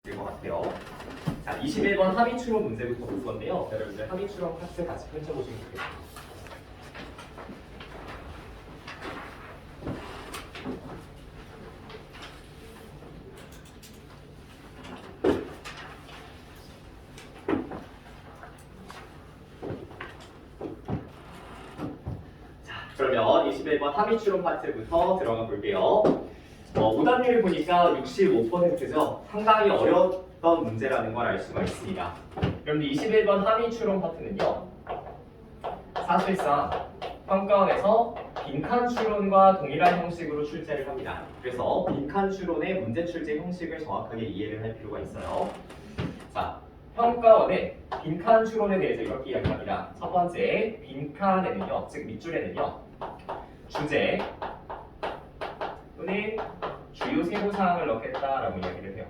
될 것 같아요. 자, 21번 함의추론 문제부터 볼 건데요. 여러분들 함의추론 파트 같이 펼쳐보시면 되겠습니다. 자, 그러면 21번 함의추론 파트부터 들어가 볼게요. 오답률을 보니까 65%죠. 상당히 어려웠던 문제라는 걸 알 수가 있습니다. 그럼 21번 함의 추론 파트는요. 사실상 평가원에서 빈칸 추론과 동일한 형식으로 출제를 합니다. 그래서 빈칸 추론의 문제 출제 형식을 정확하게 이해를 할 필요가 있어요. 자, 평가원의 빈칸 추론에 대해서 이렇게 이야기합니다. 첫 번째, 빈칸에는요, 즉 밑줄에는요, 주제 또는 주요 세부사항을 넣겠다라고 이야기를 해요.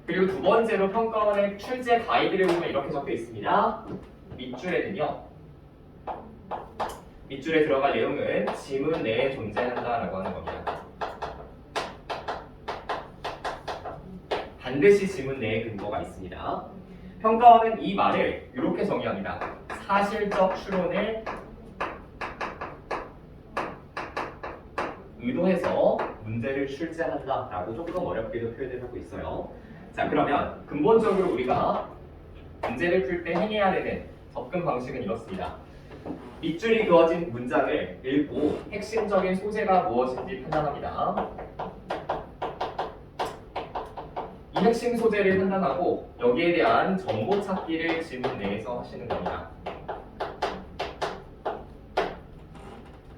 그리고 두 번째로 평가원의 출제 가이드를 보면 이렇게 적혀 있습니다. 밑줄에는요. 밑줄에 들어갈 내용은 지문 내에 존재한다라고 하는 겁니다. 반드시 지문 내에 근거가 있습니다. 평가원은 이 말을 이렇게 정의합니다. 사실적 추론을 의도해서 문제를 출제한다라고 조금 어렵게도 표현을 하고 있어요. 자, 그러면 근본적으로 우리가 문제를 풀 때 행해야 되는 접근 방식은 이렇습니다. 밑줄이 그어진 문장을 읽고 핵심적인 소재가 무엇인지 판단합니다. 이 핵심 소재를 판단하고 여기에 대한 정보 찾기를 지문 내에서 하시는 겁니다.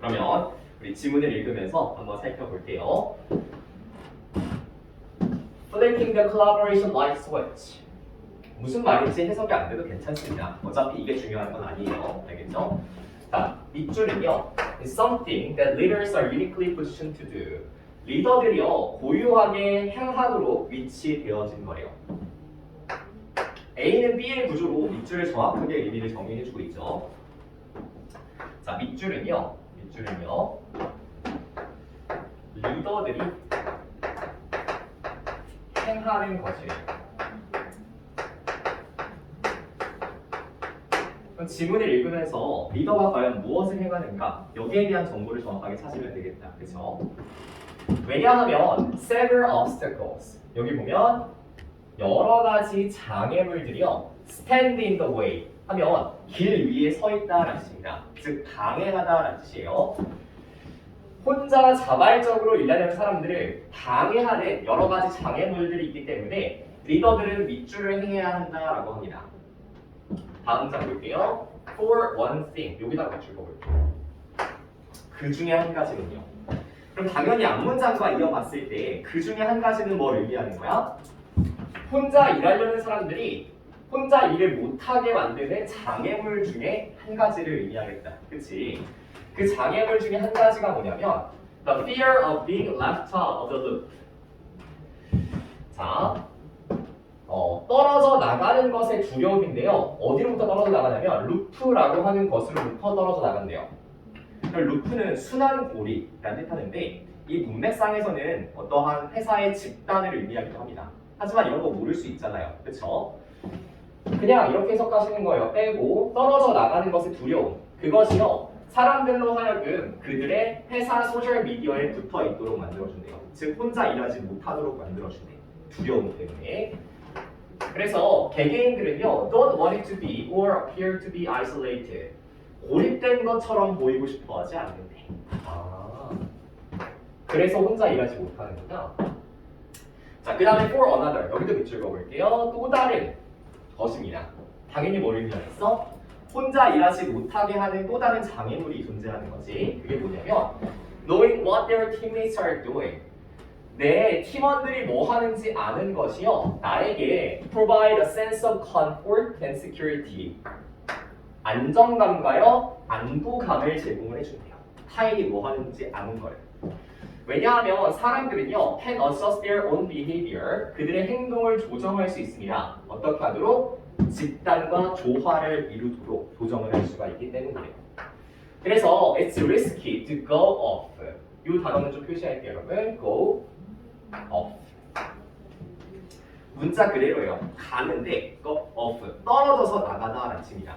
그러면 우리 지문을 읽으면서 한번 살펴볼게요. Flicking the collaboration light switch. 무슨 말인지 해석이 안 돼도 괜찮습니다. 어차피 이게 중요한 건 아니에요. 알겠죠? 자, 밑줄은요. Is something that leaders are uniquely positioned to do. 리더들이요. 고유하게 행하도록 위치되어진 거래요. A는 B의 구조로 밑줄을 정확하게 의미를 정의해주고 있죠. 자, 밑줄은요. 리더들이 행하는 것이에요. 그럼 지문을 읽으면서 리더가 과연 무엇을 행하는가 여기에 대한 정보를 정확하게 찾으면 되겠다. 그렇죠? 왜냐하면 several obstacles 여기 보면 여러 가지 장애물들이요 stand in the way 하면 길 위에 서 있다라는 뜻입니다. 즉 방해하다라는 뜻이에요. 혼자 자발적으로 일하려는 사람들을 방해하는 여러 가지 장애물들이 있기 때문에 리더들은 밑줄을 행해야 한다라고 합니다. 다음 장 볼게요. For one thing 여기다가 밑줄 그어볼게요. 그 중에 한 가지는요. 그럼 당연히 앞문장과 이어봤을 때 그 중에 한 가지는 뭘 의미하는 거야? 혼자 일하려는 사람들이 혼자 일을 못하게 만드는 장애물 중에 한 가지를 의미하겠다. 그치? 그 장애물 중에 한 가지가 뭐냐면 The fear of being left out of the loop. 자, 떨어져 나가는 것의 두려움인데요. 어디로부터 떨어져 나가냐면 루프라고 하는 것으로부터 떨어져 나간대요. 루프는 순환고리라는 뜻하는데 이 문맥상에서는 어떠한 회사의 집단을 의미하기도 합니다. 하지만 이런 거 모를 수 있잖아요. 그렇죠? 그냥 이렇게 해석하시는 거예요. 빼고 떨어져 나가는 것의 두려움. 그것이요. 사람들로 하여금 그들의 회사 소셜미디어에 붙어 있도록 만들어준대요. 즉 혼자 일하지 못하도록 만들어준대요. 두려움 때문에. 그래서 개개인들은요. Don't want it to be or appear to be isolated. 고립된 것처럼 보이고 싶어 하지 않는데. 그래서 혼자 일하지 못하는구나. 자, 그 다음에 for another. 여기도 밑줄 그어볼게요. 또 다른 것입니다. 당연히 뭘 의미하겠어? 혼자 일하지 못하게 하는 또 다른 장애물이 존재하는 거지. 그게 뭐냐면 knowing what their teammates are doing. 내 팀원들이 뭐 하는지 아는 것이요. 나에게 provide a sense of comfort and security. 안정감과요, 안도감을 제공을 해준대요. 타인이 뭐 하는지 아는 거예요. 왜냐하면 사람들은요, can adjust their own behavior. 그들의 행동을 조정할 수 있습니다. 어떻게 하도록? 집단과 조화를 이루도록 조정을 할 수가 있기 때문이에요. 그래서 it's risky to go off. 이 단어는 좀 표시할게요, 여러분. go off. 문자 그대로예요. 가는데 go off. 떨어져서 나가다라는 뜻입니다.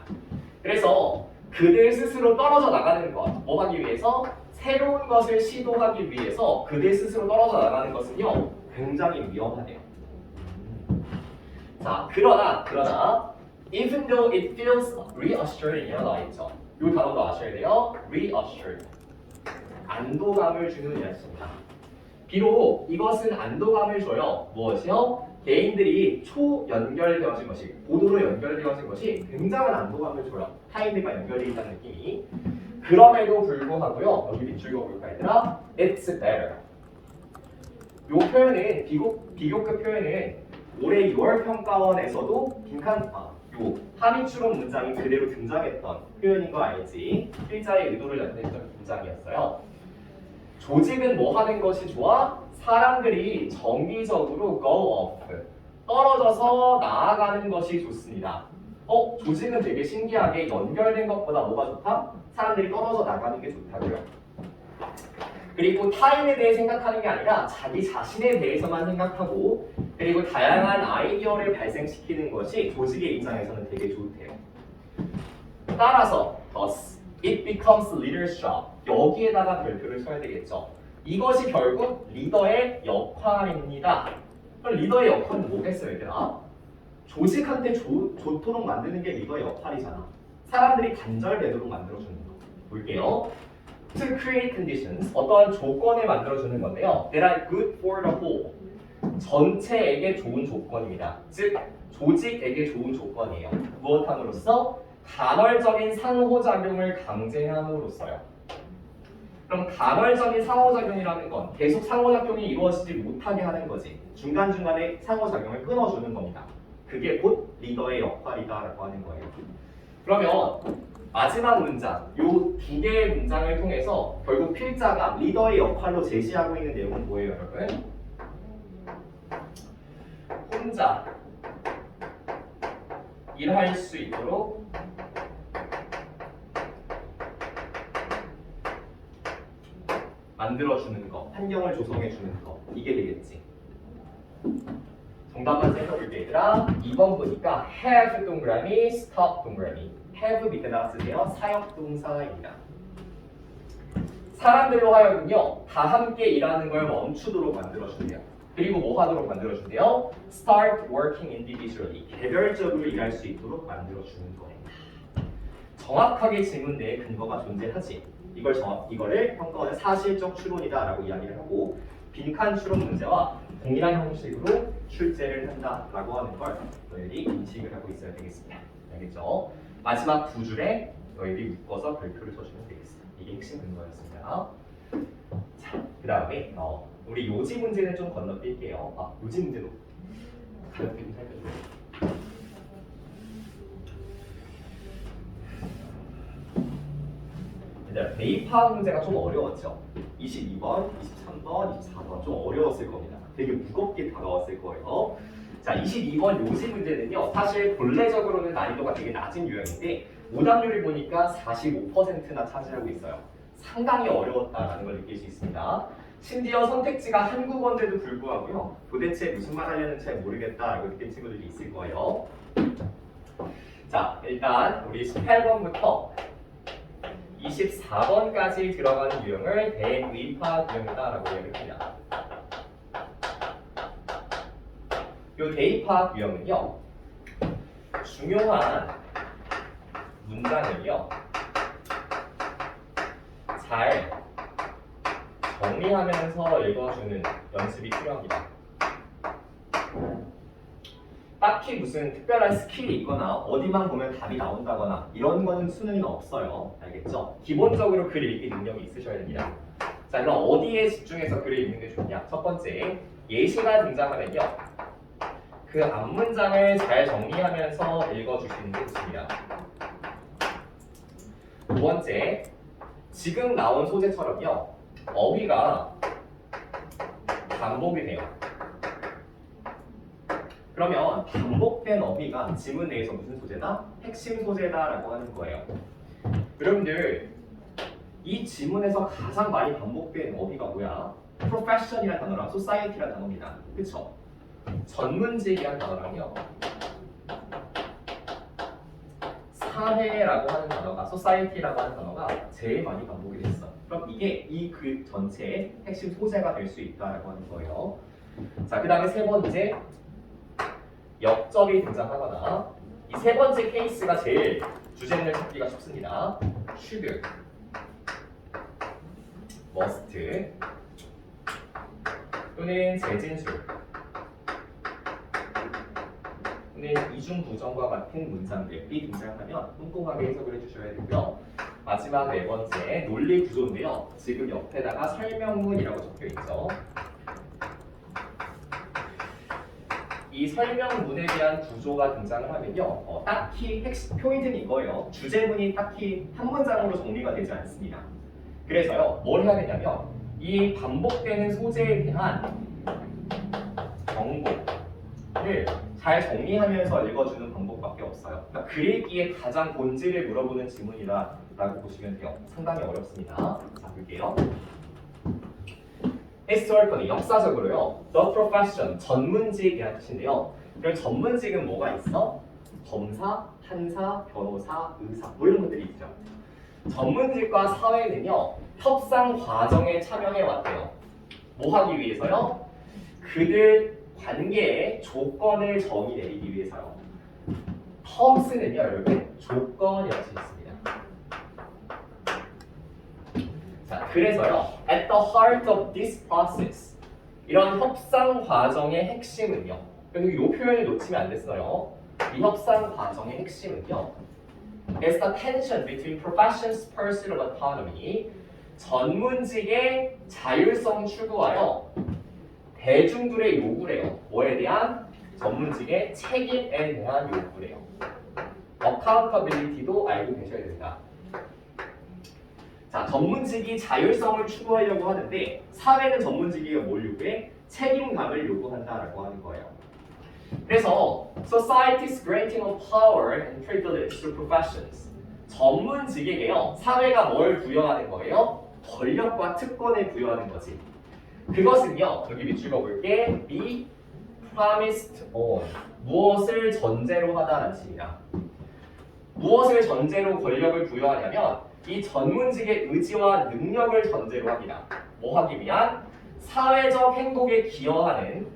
그래서 그들 스스로 떨어져 나가는 것, 뭐 하기 위해서? 새로운 것을 시도하기 위해서 그들 스스로 떨어져 나가는 것은요, 굉장히 위험하대요. 자, 그러나 even though it feels reassuring이라고 나와 있죠. 이 단어도 아셔야 돼요. reassuring. 안도감을 주는 이야기입니다. 비록 이것은 안도감을 줘요. 무엇이요? 개인들이 초연결되어진 것이, 고도로 연결되어진 것이 굉장한 안도감을 줘요. 타인들과 연결되어 있다는 느낌이. 그럼에도 불구하고요. 여기 밑줄 그어볼까 얘들아? It's better. 요 표현은 비교급 표현은 올해 6월 평가원에서도 요 합의추론 문장이 그대로 등장했던 표현인 거 알지? 필자의 의도를 나타냈던 문장이었어요. 조직은 뭐 하는 것이 좋아? 사람들이 정기적으로 go up, 떨어져서 나아가는 것이 좋습니다. 조직은 되게 신기하게 연결된 것보다 뭐가 좋다? 사람들이 떨어져 나가는 게 좋다고요. 그리고 타인에 대해 생각하는 게 아니라 자기 자신에 대해서만 생각하고, 그리고 다양한 아이디어를 발생시키는 것이 조직의 입장에서는 되게 좋대요. 따라서 thus it becomes leader's job. 여기에다가 별표를 써야 되겠죠. 이것이 결국 리더의 역할입니다. 그럼 리더의 역할은 뭐겠어요, 얘들아? 조직한테 좋도록 만드는 게 리더의 역할이잖아. 사람들이 간절되도록 만들어주는 거. 볼게요. To create conditions, 어떠한 조건을 만들어주는 건데요. That are good for the whole. 전체에게 좋은 조건입니다. 즉, 조직에게 좋은 조건이에요. 무엇함으로써? 간헐적인 상호작용을 강제함으로써요. 그럼 간헐적인 상호작용이라는 건 계속 상호작용이 이루어지지 못하게 하는 거지. 중간중간에 상호작용을 끊어주는 겁니다. 그게 곧 리더의 역할이다라고 하는 거예요. 그러면 마지막 문장, 요 2개의 문장을 통해서 결국 필자가 리더의 역할로 제시하고 있는 내용은 뭐예요, 여러분? 혼자 일할 수 있도록 만들어주는 거, 환경을 조성해주는 거, 이게 되겠지. 정답만 생각해볼게 얘들아. 2번 보니까 have 동그라미, stop 동그라미. have 밑에다가 쓰세요. 사역동사입니다. 사람들로 하여금요, 다 함께 일하는 걸 멈추도록 만들어준대요. 그리고 뭐 하도록 만들어준대요? Start working individually. 개별적으로 일할 수 있도록 만들어주는 거예요. 정확하게 질문 내에 근거가 존재하지. 이거를 평가원은 사실적 추론이다라고 이야기를 하고, 빈칸 추론 문제와 동일한 형식으로 출제를 한다라고 하는 걸 너희들이 인식을 하고 있어야 되겠습니다. 알겠죠? 마지막 두 줄에 너희들이 묶어서 별표를 써주면 되겠습니다. 이게 핵심 근거였습니다. 자, 그 다음에 우리 요지 문제는 좀 건너뛸게요. 요지 문제도 가볍게 좀 살펴줘요. 대입학 문제가 좀 어려웠죠. 22번, 23번, 24번 좀 어려웠을 겁니다. 되게 무겁게 다가왔을 거예요. 자, 22번 요지 문제는요. 사실 본래적으로는 난이도가 되게 낮은 유형인데 오답률을 보니까 45%나 차지하고 있어요. 상당히 어려웠다라는 걸 느낄 수 있습니다. 심지어 선택지가 한국어인데도 불구하고요. 도대체 무슨 말 하려는지 잘 모르겠다라고 느낀 친구들이 있을 거예요. 자, 일단 우리 18번부터 24번까지 들어가는 유형을 대입학 유형이다라고 이야기합니다. 이 대입학 유형은요, 중요한 문장을요 잘 정리하면서 읽어주는 연습이 필요합니다. 딱히 무슨 특별한 스킬이 있거나 어디만 보면 답이 나온다거나 이런 거는 수능에는 없어요. 알겠죠? 기본적으로 글 읽기 능력이 있으셔야 됩니다. 자, 그럼 어디에 집중해서 글을 읽는 게 좋냐? 첫 번째, 예시가 등장하면요, 그 앞문장을 잘 정리하면서 읽어주시는 게 좋습니다. 두 번째, 지금 나온 소재처럼요, 어휘가 반복이 돼요. 그러면 반복된 어휘가 지문 내에서 무슨 소재다? 핵심 소재다라고 하는 거예요. 여러분들 이 지문에서 가장 많이 반복된 어휘가 뭐야? profession이라는 단어랑 society라는 단어입니다. 그쵸? 전문직이라는 단어랑요. 사회라고 하는 단어가 society라고 하는 단어가 제일 많이 반복이 됐어. 그럼 이게 이 글 전체의 핵심 소재가 될 수 있다라고 하는 거예요. 자, 그 다음에 세 번째 역접이 등장하거나 이 세 번째 케이스가 제일 주제문을 찾기가 쉽습니다. should, must 또는 재진술 또는 이중부정과 같은 문장들이 등장하면 꼼꼼하게 해석을 해주셔야 되고요. 마지막 네 번째 논리 구조인데요. 지금 옆에다가 설명문이라고 적혀 있죠. 이 설명문에 대한 구조가 등장을 하면요, 딱히 핵심 포인트는 이거예요. 주제문이 딱히 한 문장으로 정리가 되지 않습니다. 그래서요, 뭘 해야 되냐면 이 반복되는 소재에 대한 정보를 잘 정리하면서 읽어주는 방법밖에 없어요. 그러니까 글 읽기의 가장 본질을 물어보는 지문이다라고 보시면 돼요. 상당히 어렵습니다. 자, 볼게요. Historically, 역사적으로요. The profession, 전문직이라는 뜻인데요. 그럼 전문직은 뭐가 있어? 검사, 판사, 변호사, 의사 뭐 이런 것들이 있죠. 전문직과 사회는요. 협상 과정에 참여해 왔대요. 뭐 하기 위해서요? 그들 관계의 조건을 정의 내리기 위해서요. terms는요, 여러분 조건이라고 있습니다. 자, 그래서요, at the heart of this process, 이런 협상 과정의 핵심은요. 여기 이 표현을 놓치면 안 됐어요. 이 협상 과정의 핵심은요, is the tension between profession's personal autonomy, 전문직의 자율성 추구하여 대중들의 요구래요. 뭐에 대한? 전문직의 책임에 대한 요구래요. accountability도 알고 계셔야 됩니다. 자, 전문직이 자율성을 추구하려고 하는데 사회는 전문직이 뭘 요구해? 책임감을 요구한다라고 하는 거예요. 그래서 society's granting of power and privilege to professions. 전문직에게요. 사회가 뭘 부여하는 거예요? 권력과 특권을 부여하는 거지. 그것은요. 여기 밑줄 그어볼게. be promised on. 무엇을 전제로 하다라는 뜻입니다. 무엇을 전제로 권력을 부여하냐면 이 전문직의 의지와 능력을 전제로 합니다. 뭐 하기 위한? 사회적 행복에 기여하는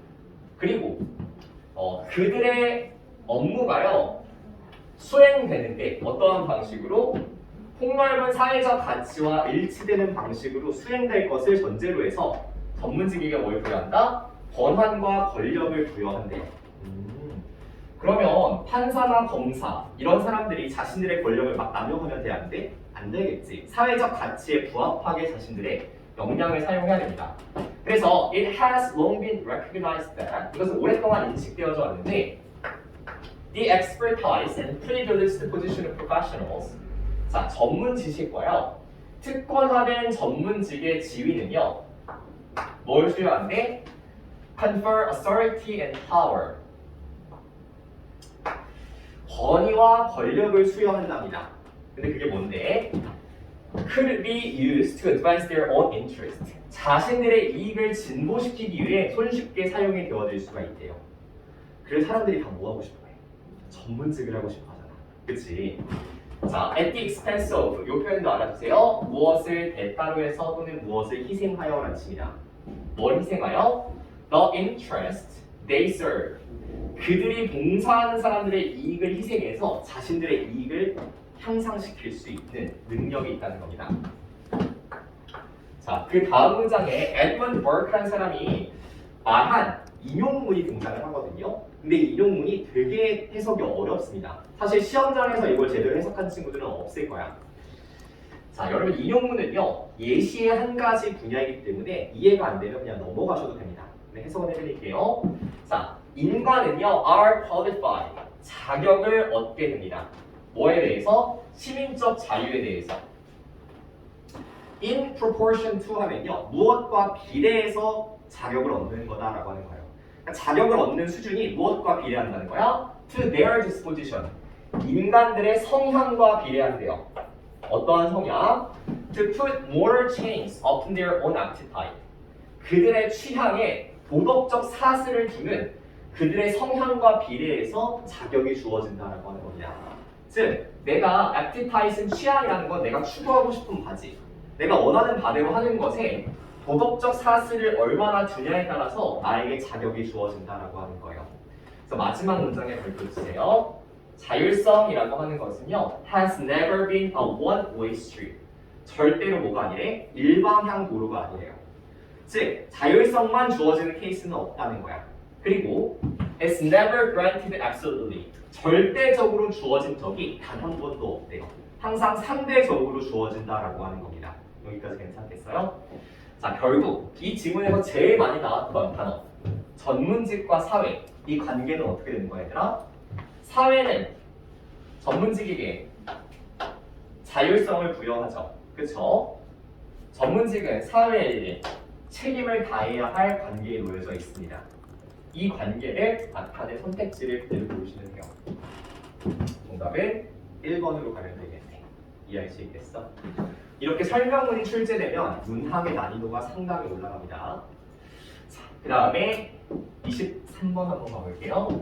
그리고 그들의 업무가요 수행되는데 어떠한 방식으로? 폭넓은 사회적 가치와 일치되는 방식으로 수행될 것을 전제로 해서 전문직에게 뭘 부여한다? 권한과 권력을 부여한대요. 그러면 판사나 검사 이런 사람들이 자신들의 권력을 막 남용하면 돼? 안 돼? 안 되겠지. 사회적 가치에 부합하게 자신들의 역량을 사용해야 됩니다. 그래서 it has long been recognized that 이것은 오랫동안 인식되어져 왔는데 the expertise and privileged position of professionals 자, 전문 지식과요 특권화된 전문직의 지위는요 뭘 수여한대? confer authority and power 권위와 권력을 수여한답니다. 근데 그게 뭔데? could be used to advance their own interest. 자신들의 이익을 진보시키기 위해 손쉽게 사용이 되어질 수가 있대요. 그래서 사람들이 다 뭐 하고 싶어 해? 전문직을 하고 싶어 하잖아. 그치? 자, at the expense of 이 표현도 알아주세요. 무엇을 대가로 해서 또는 무엇을 희생하여라는 뜻입니다. 뭘 희생하여? The interest they serve. 그들이 봉사하는 사람들의 이익을 희생해서 자신들의 이익을 향상시킬 수 있는 능력이 있다는 겁니다. 자, 그 다음 문장에 에드먼드 버크라는 사람이 말한 인용문이 등장을 하거든요. 근데 이 인용문이 되게 해석이 어렵습니다. 사실 시험장에서 이걸 제대로 해석한 친구들은 없을 거야. 자, 여러분 인용문은요 예시의 한 가지 분야이기 때문에 이해가 안 되면 그냥 넘어가셔도 됩니다. 네, 해석을 해드릴게요. 자, 인간은요 are qualified 자격을 얻게 됩니다. 뭐에 대해서? 시민적 자유에 대해서. in proportion to 하면요 무엇과 비례해서 자격을 얻는 거다라고 하는 거예요. 그러니까 자격을 얻는 수준이 무엇과 비례한다는 거야? to their disposition 인간들의 성향과 비례한대요. 어떠한 성향? to put moral chains upon their own appetite. 그들의 취향에 도덕적 사슬을 두는 그들의 성향과 비례해서 자격이 주어진다라고 하는 겁니다. 즉, 내가 appetite은 취향이라는 건 내가 추구하고 싶은 바지, 내가 원하는 바대로 하는 것에 도덕적 사슬을 얼마나 두냐에 따라서 나에게 자격이 주어진다라고 하는 거예요. 그래서 마지막 문장에 발표해주세요. 자율성이라고 하는 것은요, has never been a one-way street. 절대로 뭐가 아니래? 일방향 도로가 아니래요. 즉, 자율성만 주어지는 케이스는 없다는 거야. 그리고 it's never granted absolutely. 절대적으로 주어진 적이 단 한 번도 없대요. 항상 상대적으로 주어진다라고 하는 겁니다. 여기까지 괜찮겠어요? 자, 결국 이 지문에서 제일 많이 나왔던 단어 전문직과 사회, 이 관계는 어떻게 되는 거야, 얘들아? 사회는 전문직에게 자율성을 부여하죠. 그쵸? 전문직은 사회에 책임을 다해야 할 관계에 놓여져 있습니다. 이 관계를 나타낸 선택지를 그대로 보시면 돼요. 정답은 1번으로 가면 되겠네. 이해할 수 있겠어? 이렇게 설명문이 출제되면 문항의 난이도가 상당히 올라갑니다. 자, 그 다음에 23번 한번 가볼게요.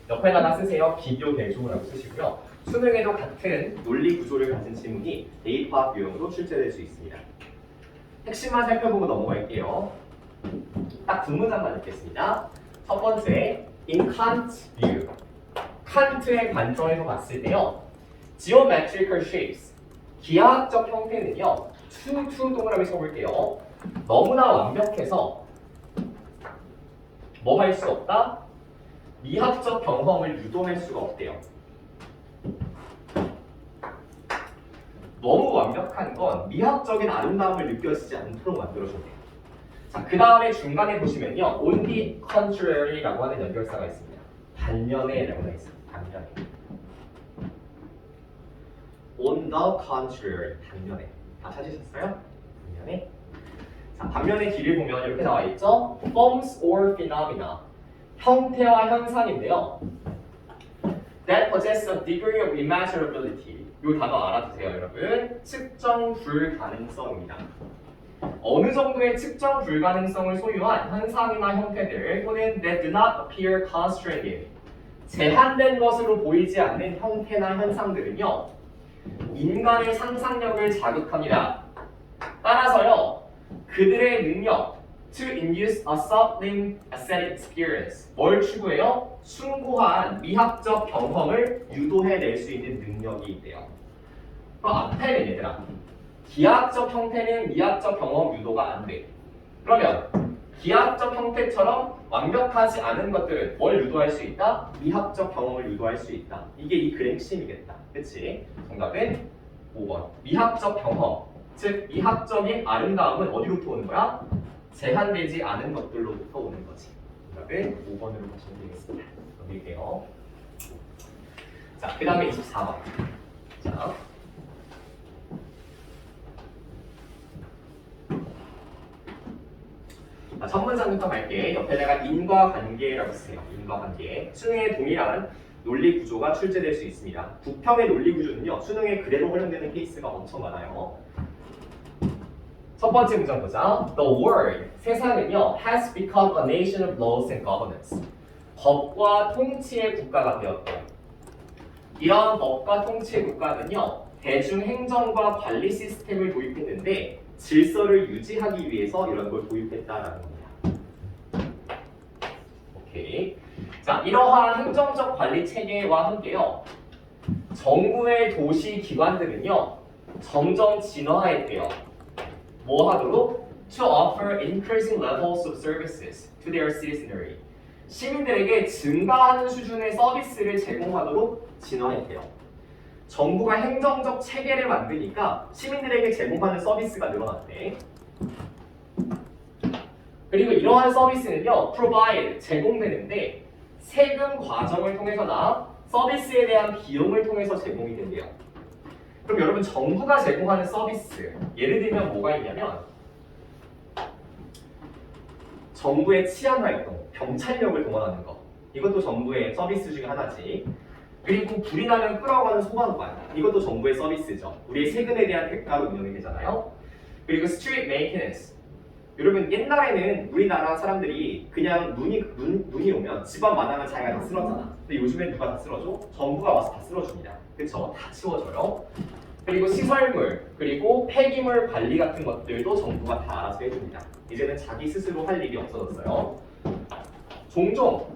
옆에다가 쓰세요. 비교 대조라고 쓰시고요. 수능에도 같은 논리 구조를 가진 지문이 대입화학 유형으로 출제될 수 있습니다. 핵심만 살펴보고 넘어갈게요. 딱 두 문장만 읽겠습니다. 첫 번째, in Kant's view. 칸트의 관점에서 봤을 때요. geometrical shapes. 기하학적 형태는요. 투 동그라미 쳐볼게요. 너무나 완벽해서 뭐 할 수 없다? 미학적 경험을 유도할 수가 없대요. 너무 완벽한 건 미학적인 아름다움을 느껴지지 않도록 만들어준대요. 자, 그 다음에 중간에 보시면요. on the contrary라고 하는 연결사가 있습니다. 반면에라고 되어 있습니다. 반면에. on the contrary, 반면에. 다 찾으셨어요? 반면에. 자, 반면의 길을 보면 이렇게 나와 있죠. forms or phenomena. 형태와 현상인데요. that possess a degree of immeasurability. 이 단어 알아두세요, 여러분. 측정 불가능성입니다. 어느 정도의 측정 불가능성을 소유한 현상이나 형태들 또는 that do not appear constrained. 제한된 것으로 보이지 않는 형태나 현상들은요. 인간의 상상력을 자극합니다. 따라서요. 그들의 능력 to induce a sublime aesthetic experience. 뭘 추구해요? 숭고한 미학적 경험을 유도해낼 수 있는 능력이 있대요. 그럼 앞에는 얘들아, 기하학적 형태는 미학적 경험 유도가 안 돼. 그러면 기하학적 형태처럼 완벽하지 않은 것들은 뭘 유도할 수 있다? 미학적 경험을 유도할 수 있다. 이게 이 글의 핵심이겠다. 그치? 정답은 5번. 미학적 경험, 즉 미학적인 아름다움은 어디로부터 오는 거야? 제한되지 않은 것들로부터 오는 거지. 정답은 5번으로 보시면 되겠습니다. 넘길게요. 자, 그 다음에 24번. 자. 첫 문장부터 갈게. 옆에다가 인과관계라고 쓰세요. 인과관계. 수능에 동일한 논리 구조가 출제될 수 있습니다. 부평의 논리 구조는요. 수능에 그대로 활용되는 케이스가 엄청 많아요. 첫 번째 문장 보자. The world, 세상은요. has become a nation of laws and governance. 법과 통치의 국가가 되었대요. 이런 법과 통치의 국가는요. 대중행정과 관리 시스템을 도입했는데 질서를 유지하기 위해서 이런 걸 도입했다라는 겁니다. 오케이. 자, 이러한 행정적 관리 체계와 함께요. 정부의 도시 기관들은요. 점점 진화했대요. 뭐 하도록? To offer increasing levels of services to their citizenry. 시민들에게 증가하는 수준의 서비스를 제공하도록 진화했대요. 정부가 행정적 체계를 만드니까 시민들에게 제공하는 서비스가 늘어났대. 그리고 이러한 서비스는요, provide, 제공되는데 세금 과정을 통해서나 서비스에 대한 비용을 통해서 제공이 된대요. 그럼 여러분 정부가 제공하는 서비스, 예를 들면 뭐가 있냐면 정부의 치안 활동, 경찰력을 동원하는 거. 이것도 정부의 서비스 중에 하나지. 그리고 불이 나면 끄라고 하는 소방관. 이것도 정부의 서비스죠. 우리의 세금에 대한 대가로 운영이 되잖아요. 그리고 street maintenance. 여러분 옛날에는 우리나라 사람들이 그냥 눈이 오면 집안 마당을 자기가 다 쓸었잖아. 근데 요즘엔 누가 다 쓸어줘? 정부가 와서 다 쓸어줍니다. 그쵸? 다 치워줘요. 그리고 시설물, 그리고 폐기물 관리 같은 것들도 정부가 다 알아서 해줍니다. 이제는 자기 스스로 할 일이 없어졌어요. 종종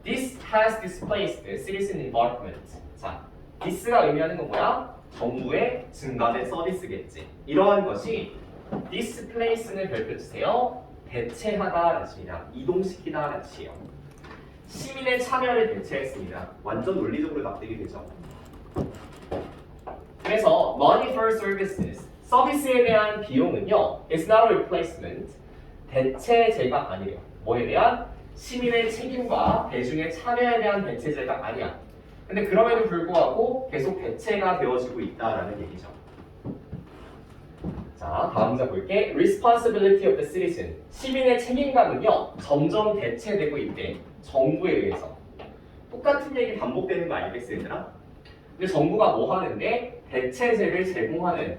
This has displaced citizen involvement. 자, this가 의미하는 건 뭐야? 정부의 증가된 서비스겠지. 이러한 것이 displace는 별표 주세요. 대체하다라는 뜻입니다. 이동시키다라는 뜻이에요. 시민의 참여를 대체했습니다. 완전 논리적으로 납득이 되죠. 그래서 money for services, 서비스에 대한 비용은요, is not a replacement, 대체제가 아니에요. 뭐에 대한? 시민의 책임과 대중의 참여에 대한 대체제가 아니야. 근데 그럼에도 불구하고 계속 대체가 되어지고 있다라는 얘기죠. 자, 다음 문제 볼게. Responsibility of the citizen. 시민의 책임감은요, 점점 대체되고 있대. 정부에 의해서. 똑같은 얘기 반복되는 거 아니겠어, 얘들아? 근데 정부가 뭐 하는데? 대체제를 제공하는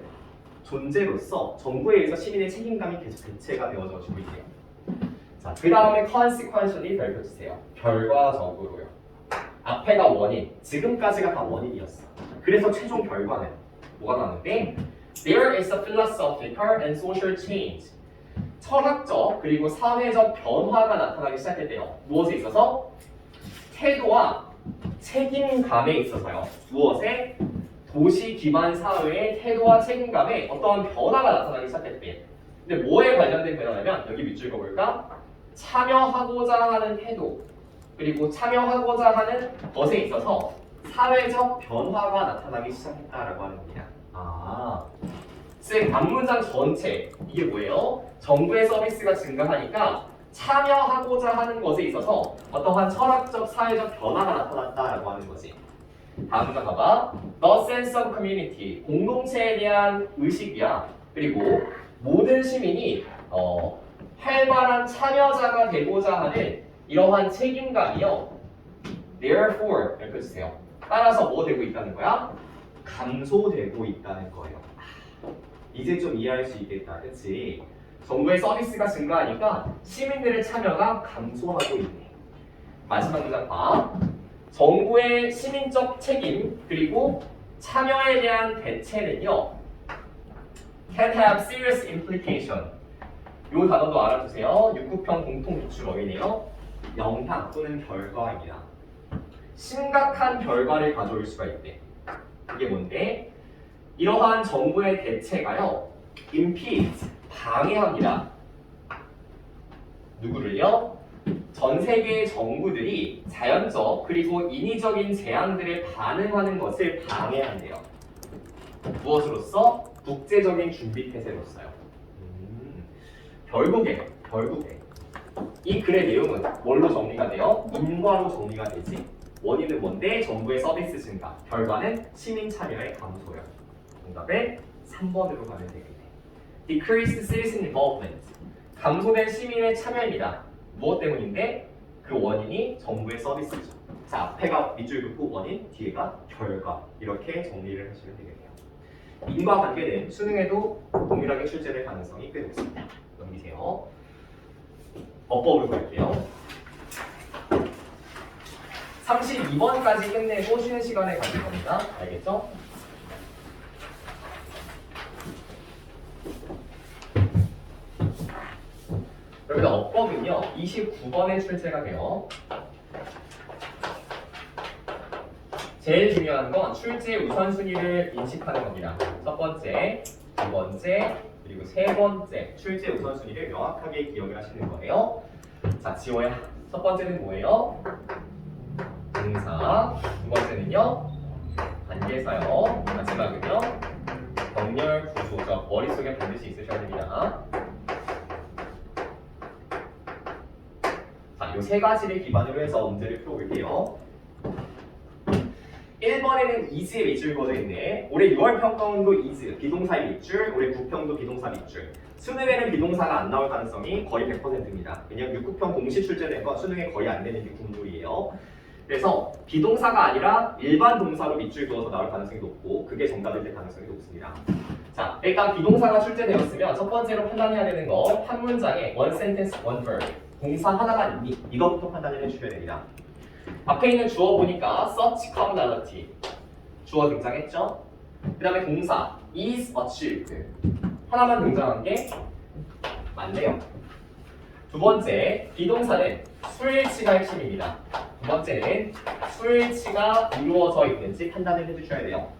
존재로서 정부에 의해서 시민의 책임감이 계속 대체가 되어지고 있대요. 자, 그 다음에 consequentially 별표 주세요. 결과적으로요. 앞에가 원인, 지금까지가 다 원인이었어. 그래서 최종 결과는 뭐가 나오는데? There is a philosophical and social change. 철학적 그리고 사회적 변화가 나타나기 시작했대요. 무엇에 있어서? 태도와 책임감에 있어서요. 무엇에? 도시 기반 사회의 태도와 책임감에 어떠한 변화가 나타나기 시작했대. 근데 뭐에 관련된 변화냐면 여기 밑줄 그어볼까? 참여하고자 하는 태도 그리고 참여하고자 하는 것에 있어서 사회적 변화가 나타나기 시작했다라고 하는 겁니다. 즉 앞문장 전체 이게 뭐예요? 정부의 서비스가 증가하니까 참여하고자 하는 것에 있어서 어떠한 철학적 사회적 변화가 나타났다라고 하는 거지. 다음 문장 봐봐. The sense of community, 공동체에 대한 의식이야. 그리고 모든 시민이 활발한 참여자가 되고자 하는 이러한 책임감이요. Therefore, 이렇게 주세요. 따라서 뭐 되고 있다는 거야? 감소되고 있다는 거예요. 이제 좀 이해할 수 있겠다, 그렇지? 정부의 서비스가 증가하니까 시민들의 참여가 감소하고 있네. 마지막 문장 봐. 정부의 시민적 책임 그리고 참여에 대한 대체는요. can have serious implication. 요 단어도 알아주세요. 육구평 공통 기출어이네요. 영향 또는 결과입니다. 심각한 결과를 가져올 수가 있대. 이게 뭔데? 이러한 정부의 대체가요. impede, 방해합니다. 누구를요? 전 세계의 정부들이 자연적 그리고 인위적인 재앙들에 반응하는 것을 방해한대요. 무엇으로써? 국제적인 준비 태세로서요. 결국에 이 글의 내용은 뭘로 정리가 돼요? 인과로 정리가 되지. 원인은 뭔데? 정부의 서비스 증가. 결과는 시민 참여의 감소요. 정답은 3번으로 가면 되겠네. Decreased citizen involvement. 감소된 시민의 참여입니다. 무엇 때문인데? 그 원인이 정부의 서비스죠. 자, 앞에가 밑줄 긋고 원인, 뒤에가 결과. 이렇게 정리를 하시면 되겠네요. 인과관계는 수능에도 동일하게 출제될 가능성이 꽤 높습니다. 넘기세요. 어법을 볼게요. 32번까지 끝내고 쉬는 시간에 가질 겁니다. 알겠죠? 여기다 어법은요 29번에 출제가 돼요. 제일 중요한 건 출제 우선순위를 인식하는 겁니다. 첫 번째, 두 번째, 그리고 세 번째 출제 우선순위를 명확하게 기억을 하시는 거예요. 자, 지워야. 첫 번째는 뭐예요? 등사. 두 번째는요? 관계사요. 마지막은요? 병렬 구조죠. 머릿속에 반드시 있으셔야 됩니다. 자, 이 세 가지를 기반으로 해서 문제를 풀어볼게요. 1번에는 is의 밑줄 그어져 있네. 올해 6월 평가원도 is, 비동사의 밑줄, 올해 9평도 비동사 밑줄. 수능에는 비동사가 안 나올 가능성이 거의 100%입니다. 왜냐면 6, 9평 동시 출제된 건 수능에 거의 안 되는 게 국물이에요. 그래서 비동사가 아니라 일반 동사로 밑줄 그어서 나올 가능성이 높고 그게 정답일 때 가능성이 높습니다. 자, 일단 비동사가 출제되었으면 첫 번째로 판단해야 되는 건 한 문장에 one sentence, one verb 동사 하나가 있니? 이것부터 판단을 해주셔야 됩니다. 앞에 있는 주어 보니까 such commonality 주어 등장했죠? 그 다음에 동사 is achieved 하나만 등장한 게 맞네요. 두 번째 비동사는 수일치가 핵심입니다. 두 번째는 수일치가 이루어져 있는지 판단을 해주셔야 돼요.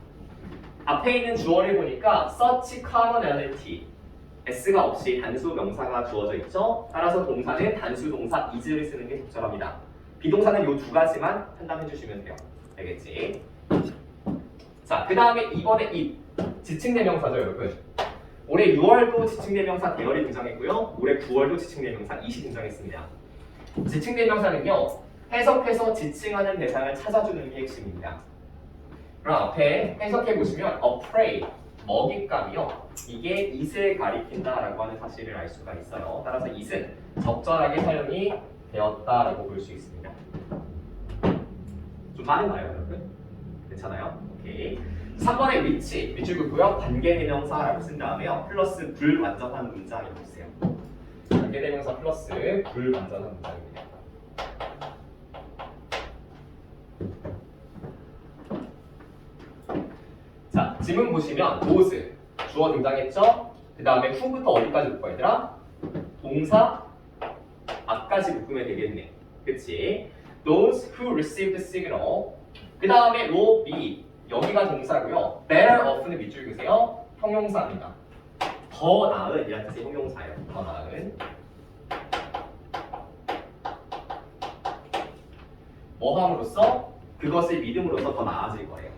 앞에 있는 주어를 보니까 such commonality s가 없이 단수 명사가 주어져 있죠. 따라서 동사는 단수 동사 is를 쓰는 게 적절합니다. 비동사는 이 두 가지만 판단해 주시면 돼요. 알겠지? 자, 그 다음에 이번에 이 지칭대명사죠, 여러분. 올해 6월도 지칭대명사 대열이 등장했고요. 올해 9월도 지칭대명사 it이 등장했습니다. 지칭대명사는요, 해석해서 지칭하는 대상을 찾아주는 게 핵심입니다. 그럼 앞에 해석해 보시면 afraid, 먹잇감이요. 이게 it을 가리킨다라고 하는 사실을 알 수가 있어요. 따라서 it은 적절하게 사용이 되었다라고 볼 수 있습니다. 좀 빠른가요, 여러분? 괜찮아요? 오케이. 3번의 which, 밑줄긋고요. 관계대명사라고 쓴 다음에요. 플러스 불완전한 문장을 보세요. 관계대명사 플러스 불완전한 문장입니다. 자, 지문 보시면 those, 주어 등장했죠? 그 다음에 who부터 어디까지 묶어야 되더라? 동사 앞까지 묶으면 되겠네. 그치? Those who received the signal. 그 다음에 will be, 여기가 동사고요. better off는 밑줄 그세요. 형용사입니다. 더 나은 이란 뜻의 형용사예요. 더 나은. 뭐 함으로써? 그것을 믿음으로써 더 나아질 거예요.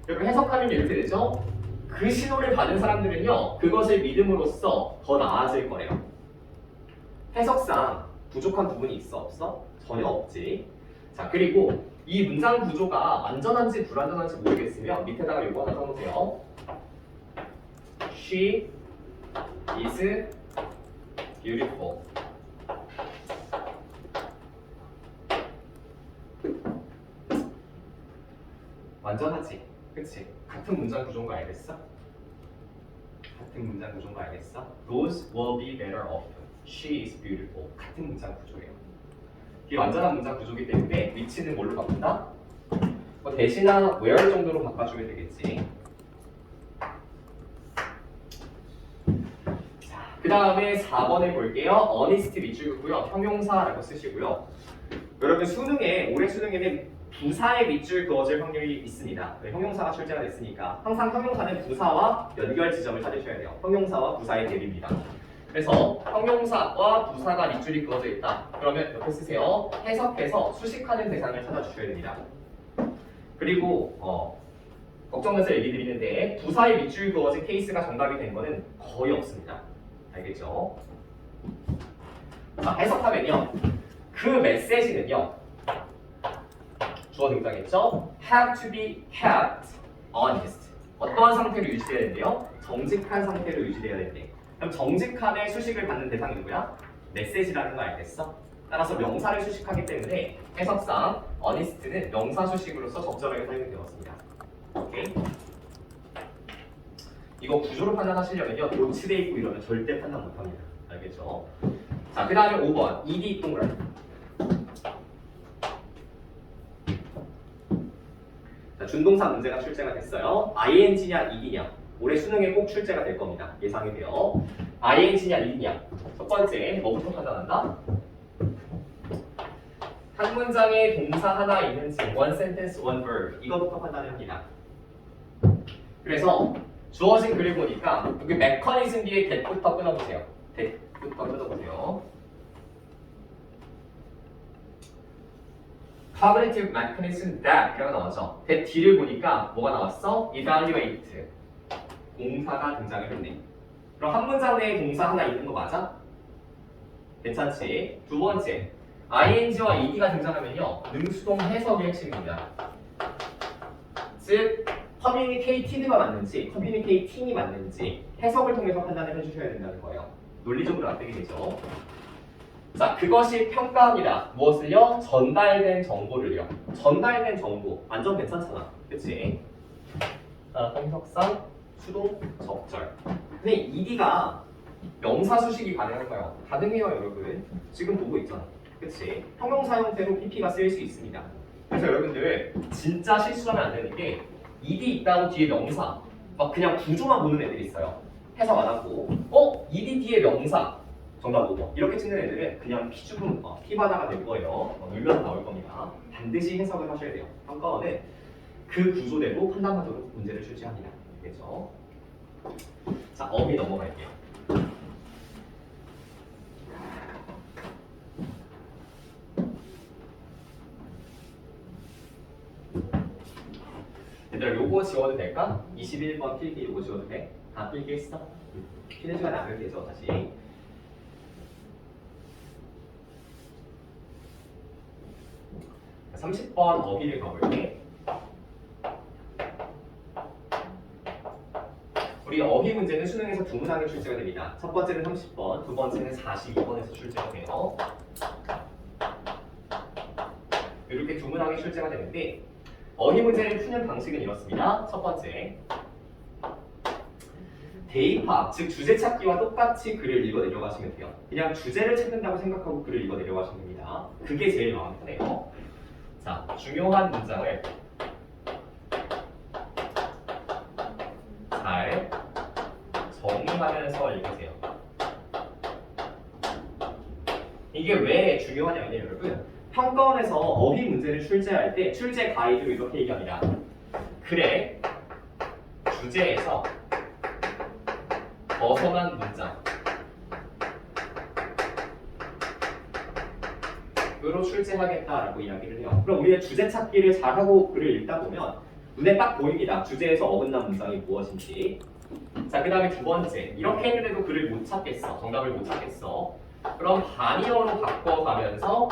여러분 해석하면 이렇게 되죠? 그 신호를 받은 사람들은요, 그것을 믿음으로써 더 나아질 거예요. 해석상 부족한 부분이 있어? 없어? 전혀 없지. 자, 그리고 이 문장 구조가 완전한지 불완전한지 모르겠으면 밑에다가 이거 하나 써놓으세요. She is beautiful. 완전하지? 그치? 같은 문장 구조인 거 알겠어? 같은 문장 구조인 거 알겠어? Those will be better off. She is beautiful. 같은 문장 구조예요. 이게 완전한 문장 구조이기 때문에 위치는 뭘로 바꾼다? 뭐 대신나 where 정도로 바꿔주면 되겠지. 자, 그 다음에 4번에 볼게요. honest 밑줄긋고요. 형용사라고 쓰시고요. 여러분 수능에 올해 수능에는 부사의 밑줄 그어질 확률이 있습니다. 형용사가 출제가 됐으니까 항상 형용사는 부사와 연결 지점을 찾으셔야 돼요. 형용사와 부사의 대비입니다. 그래서 형용사와 부사가 밑줄이 그어져 있다. 그러면 옆에 쓰세요. 해석해서 수식하는 대상을 찾아주셔야 됩니다. 그리고 걱정돼서 얘기 드리는데 부사의 밑줄 그어진 케이스가 정답이 된 거는 거의 없습니다. 알겠죠? 자, 해석하면요. 그 메시지는요. 주어 등장했죠? have to be kept honest. 어떠한 상태로 유지돼야 되는데요? 정직한 상태로 유지돼야 되는데. 그럼 정직함의 수식을 받는 대상이 누구야? 메시지라는 거 알겠어? 따라서 명사를 수식하기 때문에 해석상 honest는 명사 수식으로서 적절하게 사용되었습니다. 오케이? 이거 구조로 판단하시려면요. 노치돼 있고 이러면 절대 판단 못합니다. 알겠죠? 자, 그 다음에 5번 ed 동그라미. 자, 준동사 문제가 출제가 됐어요. ing냐 ed냐. 올해 수능에 꼭 출제가 될 겁니다. 예상이 돼요. ing냐 ed냐. 첫 번째 뭐부터 판단한다? 한 문장에 동사 하나 있는지 one sentence, one verb 이거부터 판단을 합니다. 그래서 주어진 글을 보니까 여기 메커니즘 뒤에 that부터 끊어보세요. that부터 끊어보세요. cognitive mechanism that 이라고 나왔죠. that D를 보니까 뭐가 나왔어? evaluate 동사가 등장을 했네. 그럼 한 문장 내에 동사 하나 있는 거 맞아? 괜찮지? 두 번째 ing와 ed가 등장하면요 능수동 해석이 핵심입니다. 즉 communicated가 맞는지 communicating이 맞는지 해석을 통해서 판단을 해주셔야 된다는 거예요. 논리적으로 안 되게 되죠. 자, 그것이 평가합니다. 무엇을요? 전달된 정보를요. 전달된 정보. 완전 괜찮잖아. 그치? 자, 통역상, 수동, 적절. 근데 ED가 명사 수식이 가능할까요? 가능해요, 여러분. 지금 보고 있잖아. 그치? 형용사 형태로 PP가 쓰일 수 있습니다. 그래서 여러분들 진짜 실수하면 안 되는 게 ED 있다고 뒤에 명사 막 그냥 구조만 보는 애들이 있어요. 해석 안 하고 ED 뒤에 명사 정답 5번 이렇게 찍는 애들은 그냥 P바다가 될 거예요. 눌러서 나올 겁니다. 반드시 해석을 하셔야 돼요. 평가원은 그 구조대로 판단하도록 문제를 출제합니다. 알겠죠? 자, 어휘 넘어갈게요. 얘들아, 요거 지워도 될까? 21번 필기 요거 지워도 돼? 다 필기했어? 쉬는 시간에 안 되죠, 다시. 30번 어휘를 가볼게. 우리 어휘 문제는 수능에서 두 문항이 출제가 됩니다. 첫 번째는 30번, 두 번째는 42번에서 출제가 돼요. 이렇게 두 문항이 출제가 되는데 어휘 문제를 푸는 방식은 이렇습니다. 첫 번째, 대입합, 즉 주제 찾기와 똑같이 글을 읽어 내려가시면 돼요. 그냥 주제를 찾는다고 생각하고 글을 읽어 내려가시면 됩니다. 그게 제일 마음 편해요. 자, 중요한 문장을 잘 정리하면서 읽으세요. 이게 왜 중요하냐면요, 여러분. 평가원에서 어휘 문제를 출제할 때 출제 가이드로 이렇게 얘기합니다. 글의 주제에서 벗어난 문장 으로 출제하겠다라고 이야기를 해요. 그럼 우리가 주제 찾기를 잘하고 글을 읽다 보면 눈에 딱 보입니다. 주제에서 어긋난 문장이 무엇인지. 자, 그 다음에 두 번째, 이렇게 했는데도 글을 못 찾겠어. 정답을 못 찾겠어. 그럼 반이어로 바꿔가면서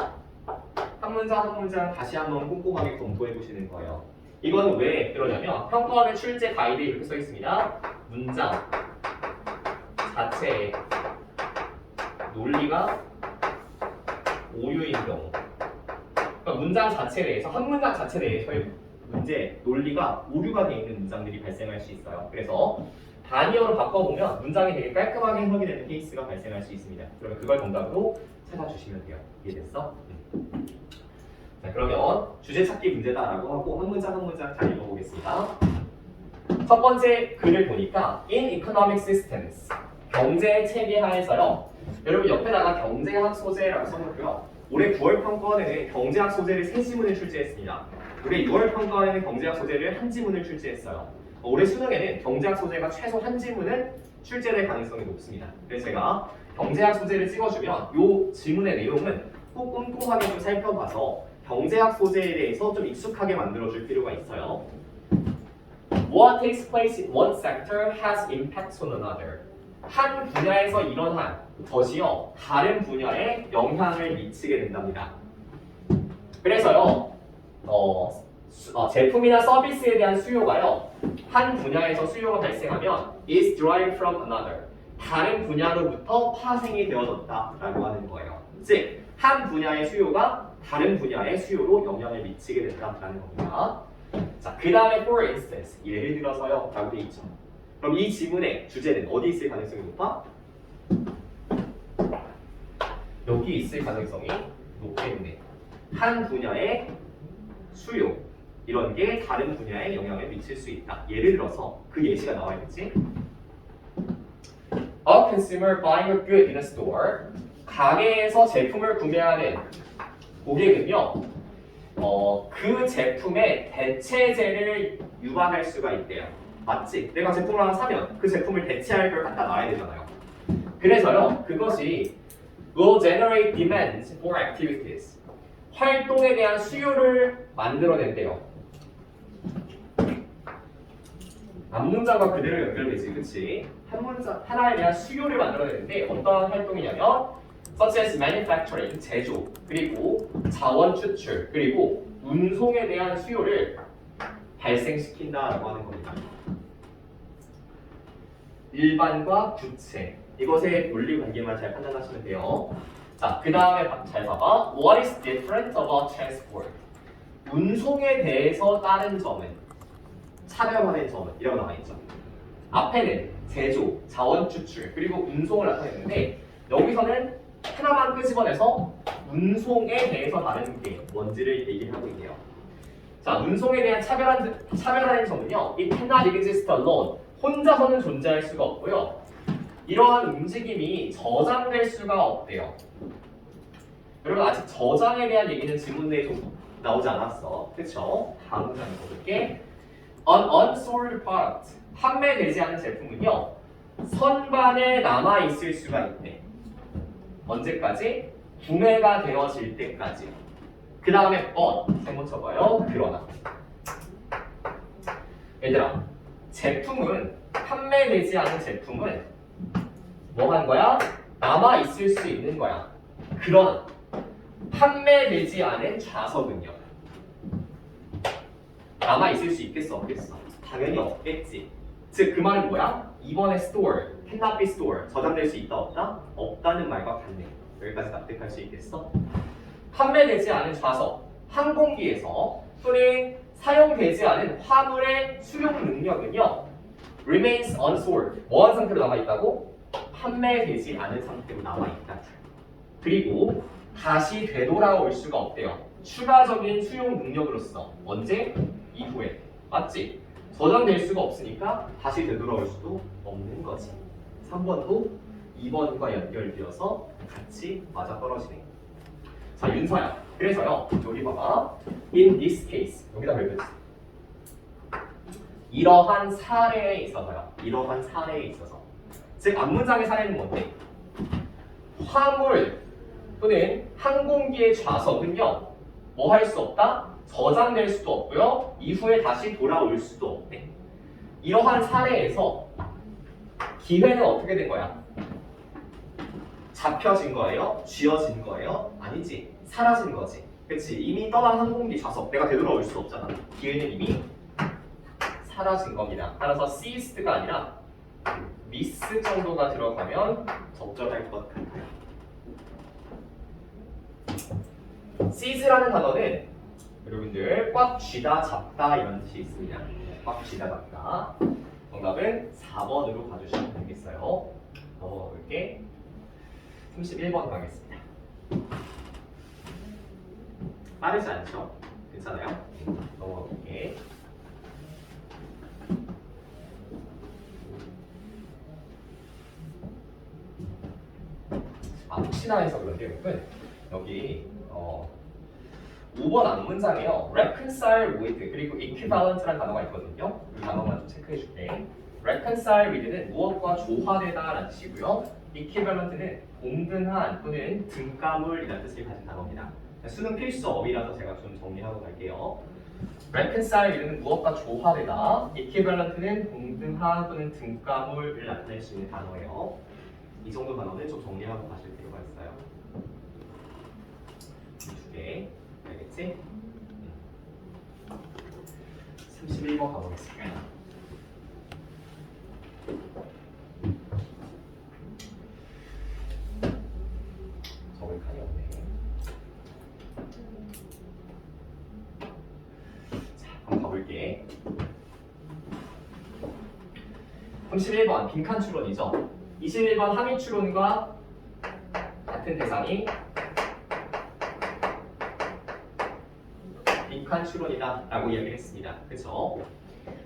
한 문장 한 문장 다시 한번 꼼꼼하게 검토해 보시는 거예요. 이건 왜 그러냐면 평가원의 출제 가이드에 이렇게 써 있습니다. 문장 자체의 논리가 오류인 경우, 그러니까 문장 자체에 대해서 한 문장 자체에 대해서의 문제 논리가 오류가 되어 있는 문장들이 발생할 수 있어요. 그래서 단위어로 바꿔보면 문장이 되게 깔끔하게 해석이 되는 케이스가 발생할 수 있습니다. 그러면 그걸 정답으로 찾아주시면 돼요. 이해됐어? 자, 그러면 주제 찾기 문제다라고 하고 한 문장 한 문장 잘 읽어보겠습니다. 첫 번째 글을 보니까 In Economic Systems, 경제 체계 하에서요. 여러분 옆에다가 경제학 소재라고 써놓고요. 올해 9월 평가원에는 경제학 소재를 3지문을 출제했습니다. 올해 6월 평가원에는 경제학 소재를 1지문을 출제했어요. 올해 수능에는 경제학 소재가 최소 1지문은 출제될 가능성이 높습니다. 그래서 제가 경제학 소재를 찍어주면 이 지문의 내용은 꼭 꼼꼼하게 좀 살펴봐서 경제학 소재에 대해서 좀 익숙하게 만들어줄 필요가 있어요. What takes place in one sector has impacts on another. 한 분야에서 일어난 것이요 다른 분야에 영향을 미치게 된답니다. 그래서요 제품이나 서비스에 대한 수요가요 한 분야에서 수요가 발생하면 is derived from another, 다른 분야로부터 파생이 되어졌다라고 하는 거예요. 즉 한 분야의 수요가 다른 분야의 수요로 영향을 미치게 된다라는 겁니다. 자, 그 다음에 for instance, 예를 들어서요 라고 되어 있죠. 그럼 이 지문의 주제는 어디 있을 가능성이 높아? 여기 있을 가능성이 높겠네. 한 분야의 수요, 이런 게 다른 분야에 영향을 미칠 수 있다. 예를 들어서 그 예시가 나와야겠지? A consumer buying a good in a store. 가게에서 제품을 구매하는 고객은요, 그 제품의 대체제를 유발할 수가 있대요. 맞지? 내가 제품을 하나 사면 그 제품을 대체할 걸 갖다 놔야 되잖아요. 그래서요, 그것이 will generate demand for activities. 활동에 대한 수요를 만들어낸대요. 앞문장과 그대로 연결되지, 그치? 한 문장 하나에 대한 수요를 만들어내는데 어떤 활동이냐면 such as manufacturing, 제조, 그리고 자원 추출, 그리고 운송에 대한 수요를 발생시킨다라고 하는 겁니다. 일반과 구체, 이것의 논리 관계만 잘 판단하시면 돼요. 자, 그 다음에 잘 봐봐. What is different about transport? 운송에 대해서 다른 점은, 차별화된 점은 이라고 나와 있죠. 앞에는 제조, 자원 추출, 그리고 운송을 나타냈는데 여기서는 하나만 끄집어내서 운송에 대해서 다른 게 뭔지를 얘기를 하고 있네요. 자, 운송에 대한 차별화된 점은요. It cannot exist alone. 혼자서는 존재할 수가 없고요. 이러한 움직임이 저장될 수가 없대요. 여러분 아직 저장에 대한 얘기는 지문 내에 좀 나오지 않았어. 그쵸? 다음 문장을 볼게. An unsold product. 판매되지 않은 제품은요. 선반에 남아있을 수가 있대. 언제까지? 구매가 되어질 때까지. 그 다음에 잘못 쳐봐요. 그러나. 얘들아, 제품은 판매되지 않은 제품은 뭐 하는 거야? 남아있을 수 있는 거야. 그러나 판매되지 않은 좌석은요. 남아있을 수 있겠어? 없겠어? 당연히 없겠지. 즉 그 말은 뭐야? 이번에 store, cannot be store, 저장될 수 있다 없다? 없다는 말과 같네. 여기까지 납득할 수 있겠어? 판매되지 않은 좌석, 항공기에서 또는 사용되지 않은 화물의 수용 능력은요 remains unsold, 뭐한 상태로 남아있다고? 판매되지 않은 상태로 남아있다. 그리고 다시 되돌아올 수가 없대요. 추가적인 수용 능력으로서. 언제? 이후에. 맞지? 저장될 수가 없으니까 다시 되돌아올 수도 없는 거지. 3번도 2번과 연결되어서 같이 맞아떨어지네. 자, 윤서야. 그래서요. 여기 봐봐. In this case. 여기다 별표지. 이러한 사례에 있어서요. 이러한 사례에 있어서. 즉 앞문장의 사례는 뭔데? 화물 또는 항공기의 좌석은요. 뭐 할 수 없다? 저장될 수도 없고요. 이후에 다시 돌아올 수도 없대. 이러한 사례에서 기회는 어떻게 된 거야? 잡혀진 거예요? 쥐어진 거예요? 아니지. 사라진 거지. 그치? 이미 떠난 항공기 좌석 내가 되돌아올 수 없잖아. 기회는 이미 사라진 겁니다. 따라서 seised가 아니라 miss 정도가 들어가면 적절할 것 같아요. seize라는 단어는 여러분들 꽉 쥐다 잡다 이런 뜻이 있습니다. 꽉 쥐다 잡다. 정답은 4번으로 봐주시면 되겠어요. 넘어가 볼게. 31번 가겠습니다. 빠르지 않죠? 괜찮아요? 넘어가 볼게. 혹시나 해서 그런데 여러분 여기 5번 앞문장에요. reconcile with 그리고 equivalent라는 단어가 있거든요. 이 단어만 좀 체크해 줄게. reconcile with는 무엇과 조화되다라는 뜻이고요. equivalent는 동등한 또는 등가물이라는 뜻을 가진 단어입니다. 수능 필수 어휘라서 제가 좀 정리하고 갈게요. reconcile with는 무엇과 조화되다, equivalent는 동등한 또는 등가물을 나타낼 수 있는 단어예요. 이 정도 단어는 좀 정리하고 가실 필요가 있어요. 두 개. 알겠지? 31번 가보겠습니다. 적을 칸이 없네. 자, 한번 가볼게. 31번 빈칸 추론이죠. 21번 함의 추론과 같은 대상이 빈칸 추론이다 라고 이야기를 했습니다. 그쵸?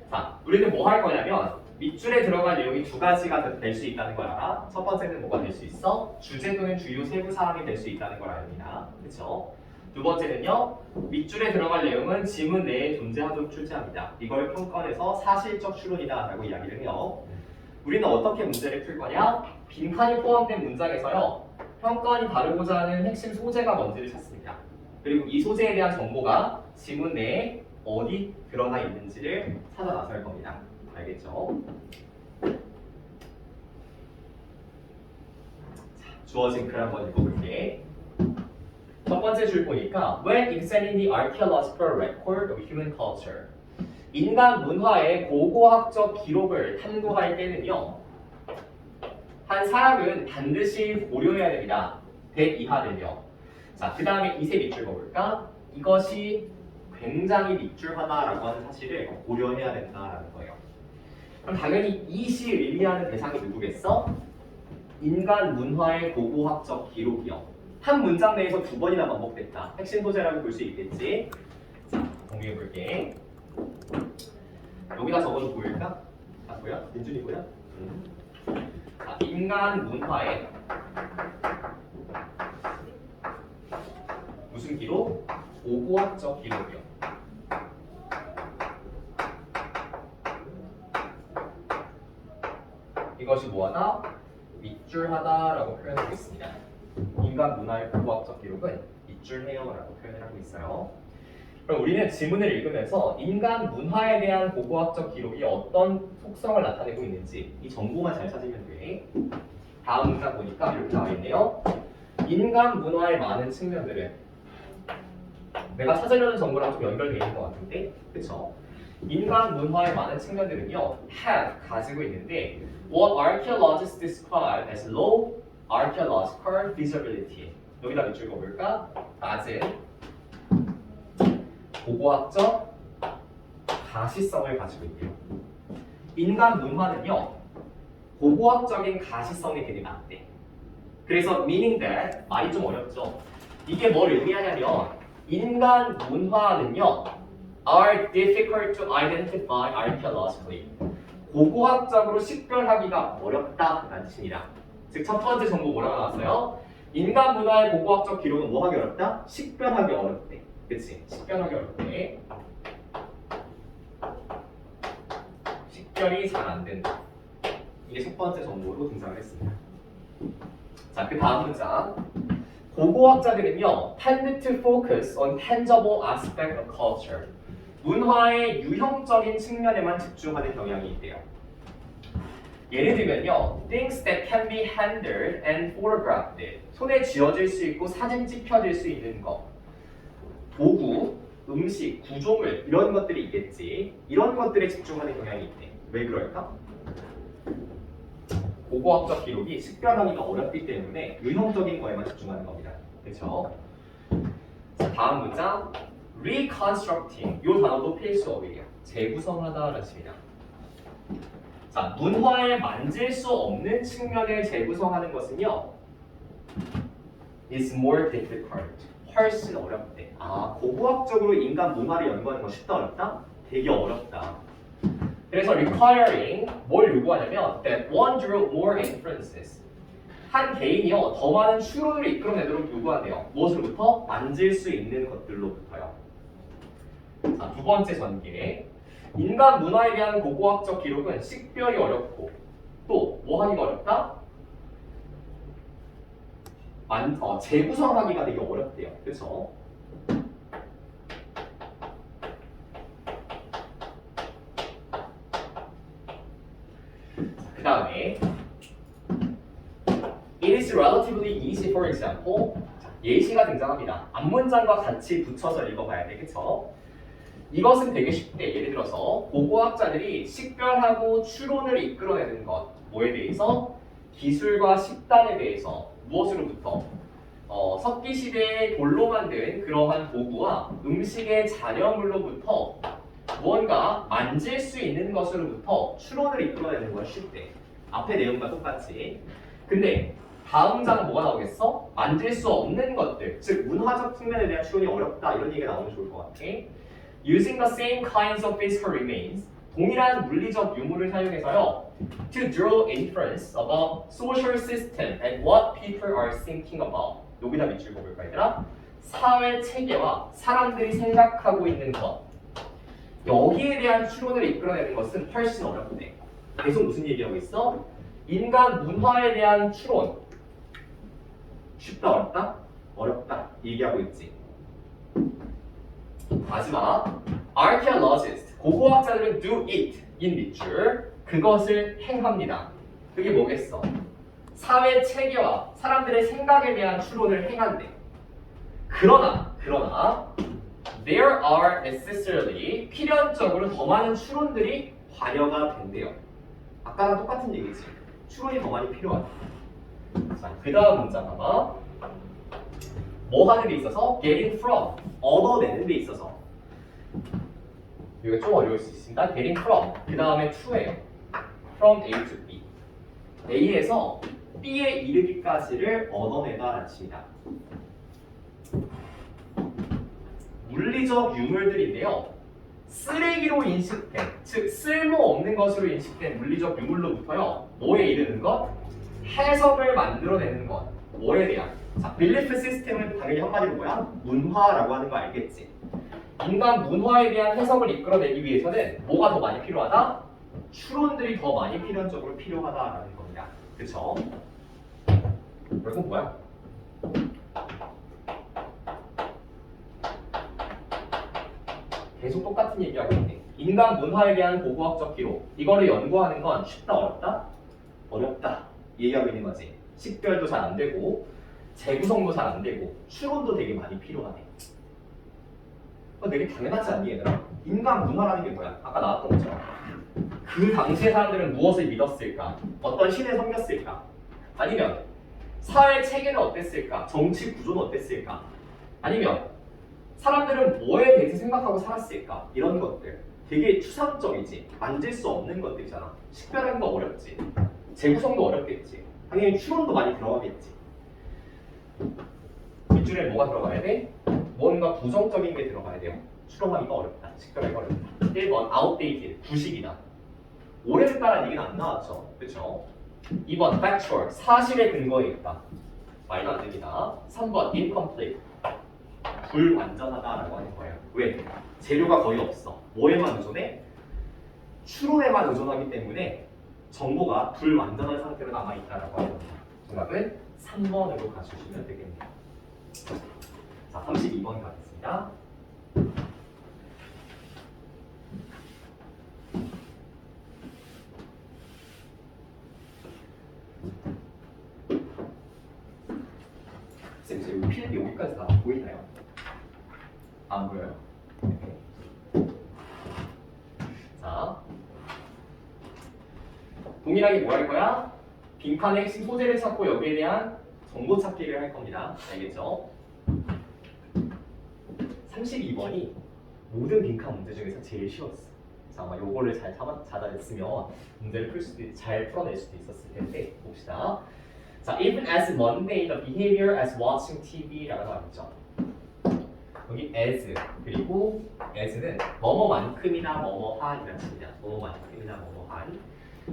자, 우리는 뭐 할 거냐면 밑줄에 들어갈 내용이 두 가지가 될 수 있다는 걸 알아. 첫 번째는 뭐가 될 수 있어? 주제 또는 주요 세부 사항이 될 수 있다는 걸 압니다. 그쵸? 두 번째는요, 밑줄에 들어갈 내용은 지문 내에 존재하도록 출제합니다. 이걸 평가해서 사실적 추론이다 라고 이야기를 해요. 우리는 어떻게 문제를 풀 거냐? 빈칸이 포함된 문장에서요, 평가원이 다루고자 하는 핵심 소재가 뭔지를 찾습니다. 그리고 이 소재에 대한 정보가 지문 내에 어디 드러나 있는지를 찾아 나설 겁니다. 알겠죠? 자, 주어진 글 한번 읽어볼게. 첫 번째 줄 보니까 When examining the archaeological record of human culture, 인간 문화의 고고학적 기록을 탐구할 때는요, 한 사람은 반드시 고려해야 됩니다. 100 이하 되며. 자, 그 다음에 이세 밑줄 그어볼까? 이것이 굉장히 밑줄하다라고 하는 사실을 고려해야 된다라는 거예요. 그럼 당연히 이시 의미하는 대상이 누구겠어? 인간 문화의 고고학적 기록이요. 한 문장 내에서 두 번이나 반복됐다. 핵심 소재라고 볼 수 있겠지. 자, 공유해 볼게. 여기다 적어도 보일까? 아, 보여? 민준이 보여? 자, 인간 문화의 무슨 기록? 고고학적 기록이요. 이것이 뭐하다? 밑줄하다라고 표현하고 있습니다. 인간 문화의 고고학적 기록은 밑줄해요라고 표현을 하고 있어요. 그럼 우리는 지문을 읽으면서 인간 문화에 대한 고고학적 기록이 어떤 속성을 나타내고 있는지 이 정보만 잘 찾으면 돼. 다음 문장 보니까 이렇게 나와 있네요. 인간 문화의 많은 측면들은 내가 찾으려는 정보랑 좀 연결되어 있는 것 같은데, 그쵸? 인간 문화의 많은 측면들은요, have 가지고 있는데, what archaeologists describe as low archaeological feasibility. 여기다 밑줄 그어볼까? 낮은 고고학적 가시성을 가지고 있대요. 인간 문화는요, 고고학적인 가시성이 되게 낮대. 그래서 meaning that 말이 좀 어렵죠. 이게 뭘 의미하냐면 인간 문화는요 are difficult to identify archaeologically. 고고학적으로 식별하기가 어렵다라는 뜻입니다. 즉 첫 번째 정보 뭐라고 나왔어요? 인간 문화의 고고학적 기록은 뭐 하기 어렵다? 식별하기 어렵대. 그치? 식별하기 어렵대. 식별이 잘 안 된다. 이게 첫 번째 정보로 등장을 했습니다. 자, 그 다음 문장. 고고학자들은요, tend to focus on tangible aspect of culture. 문화의 유형적인 측면에만 집중하는 경향이 있대요. 예를 들면요, things that can be handled and photographed. 손에 쥐어질 수 있고 사진 찍혀질 수 있는 것. 도구, 음식, 구조물 이런 것들이 있겠지. 이런 것들에 집중하는 경향이 있대. 왜 그럴까? 고고학적 기록이 식별하기가 어렵기 때문에 유형적인 거에만 집중하는 겁니다. 그렇죠? 자, 다음 문장. reconstructing. 이 단어도 필수어휘예요. 재구성하다라는 뜻입니다. 자, 문화에 만질 수 없는 측면을 재구성하는 것은요, is more difficult. 훨씬 어렵대. 아, 고고학적으로 인간 문화를 연구하는 건 쉽다 어렵다? 되게 어렵다. 그래서 requiring 뭘 요구하냐면 that one drew more inferences. 한 개인이요 더 많은 추론을 이끌어내도록 요구한대요. 무엇으로부터? 만질 수 있는 것들로부터요. 자, 두 번째 전개. 인간 문화에 대한 고고학적 기록은 식별이 어렵고 또 뭐 하기가 어렵다? 재구성하기가 되게 어렵대요. 그렇죠? 그 다음에 It is relatively easy, for example. 예시가 등장합니다. 앞문장과 같이 붙여서 읽어봐야 돼, 그쵸? 이것은 되게 쉽대. 예를 들어서 고고학자들이 식별하고 추론을 이끌어내는 것, 뭐에 대해서? 기술과 식단에 대해서. 무엇으로부터? 석기 시대에 돌로 만든 그러한 도구와 음식의 잔여물로부터 무언가 만질 수 있는 것으로부터 추론을 이끌어내는 건 쉽대. 앞에 내용과 똑같이. 근데 다음 장은 뭐가 나오겠어? 만질 수 없는 것들, 즉 문화적 측면에 대한 추론이 어렵다 이런 얘기가 나오면 좋을 것 같아. Using the same kinds of physical remains, 동일한 물리적 유물을 사용해서요, to draw inference about social system and what people are thinking about. 여기다 밑줄 그어볼까 얘들아? 사회 체계와 사람들이 생각하고 있는 것. 여기에 대한 추론을 이끌어내는 것은 훨씬 어렵대. 계속 무슨 얘기하고 있어? 인간 문화에 대한 추론. 쉽다 어렵다? 어렵다 얘기하고 있지. 마지막 archaeologists 고고학자들은 do it 인 밑줄 그것을 행합니다. 그게 뭐겠어? 사회 체계와 사람들의 생각에 대한 추론을 행한대. 그러나 there are necessarily 필연적으로 더 많은 추론들이 관여가 된대요. 아까랑 똑같은 얘기지. 추론이 더 많이 필요하다. 자, 그 다음 문장 봐봐. 뭐 하는 데 있어서? getting from, 얻어내는 데 있어서. 이거 좀 어려울 수 있습니다. getting from, 그 다음에 to예요. from A to B. A에서 B에 이르기까지를 얻어내다라는 뜻입니다. 물리적 유물들인데요. 쓰레기로 인식된, 즉 쓸모없는 것으로 인식된 물리적 유물로부터요. 뭐에 이르는 것? 해석을 만들어내는 것. 뭐에 대한? 자, belief 시스템은 당연히 한마디로 뭐야? 문화라고 하는 거 알겠지? 인간 문화에 대한 해석을 이끌어내기 위해서는 뭐가 더 많이 필요하다? 추론들이 더 많이 필연적으로 필요하다라는 겁니다. 그쵸? 그래서 뭐야? 계속 똑같은 얘기하고 있네. 인간 문화에 대한 고고학적 기록. 이거를 연구하는 건 쉽다, 어렵다? 어렵다. 얘기하고 있는 거지. 식별도 잘 안 되고, 재구성도 잘 안 되고, 추론도 되게 많이 필요하네. 되게 당연하지 않니, 얘들아? 인간 문화라는 게 뭐야? 아까 나왔던 것처럼. 그 당시의 사람들은 무엇을 믿었을까? 어떤 신을 섬겼을까? 아니면 사회 체계는 어땠을까? 정치 구조는 어땠을까? 아니면 사람들은 뭐에 대해서 생각하고 살았을까? 이런 것들 되게 추상적이지. 만질 수 없는 것들이잖아. 식별하는 거 어렵지. 재구성도 어렵겠지. 당연히 추론도 많이 들어가겠지. 뒷줄에 뭐가 들어가야 돼? 뭔가 부정적인 게 들어가야 돼요. 추론하기가 어렵다. 식별하기가 어렵다. 1번 outdated, 구식이다. 오래됐다는 얘기는 안 나왔죠. 그렇죠? 2번 factual, 사실에 근거에 있다. 말도 안 됩니다. 3번 incomplete, 불완전하다라고 하는 거예요. 왜? 재료가 거의 없어. 뭐에만 의존해? 추론에만 의존하기 때문에 정보가 불완전한 상태로 남아있다라고 하는 겁니다. 정답은 3번으로 가주시면 되겠네요. 자, 32번 가겠습니다. 쌤, 여기 필기 여기까지 다 보이나요? 안 보여요? 네. 자, 동일하게 뭐 할 거야? 빈칸의 핵심 소재를 찾고 여기에 대한 정보 찾기를 할 겁니다. 알겠죠? 32번이 모든 빈칸 문제 중에서 제일 쉬웠어. 자, 아마 요거를 잘 잡아냈으면 문제를 잘 풀어낼 수도 있었을 텐데 봅시다. 자, even as mundane the behavior as watching TV라고 하죠. 여기 as 그리고 as는 뭐뭐만큼이나 뭐뭐한이라는 뜻입니다. 뭐뭐만큼이나 뭐뭐한.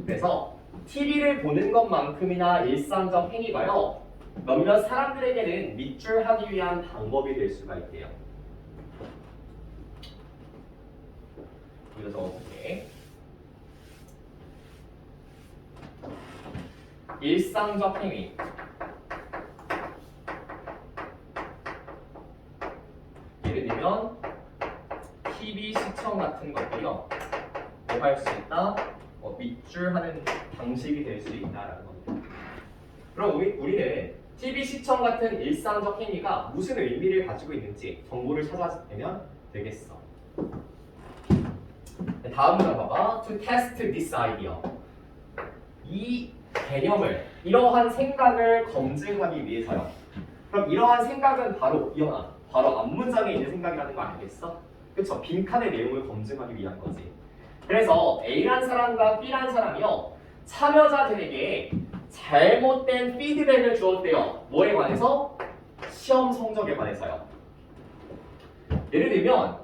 그래서 TV를 보는 것만큼이나 일상적 행위가요. 몇몇 사람들에게는 밑줄하기 위한 방법이 될 수가 있대요. 여기서 적어볼게. 일상적 행위. 예를 들면 TV 시청 같은 것들이요. 뭐 할 수 있다? 밑줄하는 방식이 될 수 있다라는 겁니다. 그럼 우리는 TV 시청 같은 일상적 행위가 무슨 의미를 가지고 있는지 정보를 찾아내면 되겠어. 다음 문장 봐봐. To test this idea. 이 개념을, 이러한 생각을 검증하기 위해서요. 그럼 이러한 생각은 바로 이현아, 바로 앞문장에 있는 생각이라는 거 알겠어? 그쵸? 빈칸의 내용을 검증하기 위한 거지. 그래서 A란 사람과 B란 사람이요. 참여자들에게 잘못된 피드백을 주었대요. 뭐에 관해서? 시험 성적에 관해서요. 예를 들면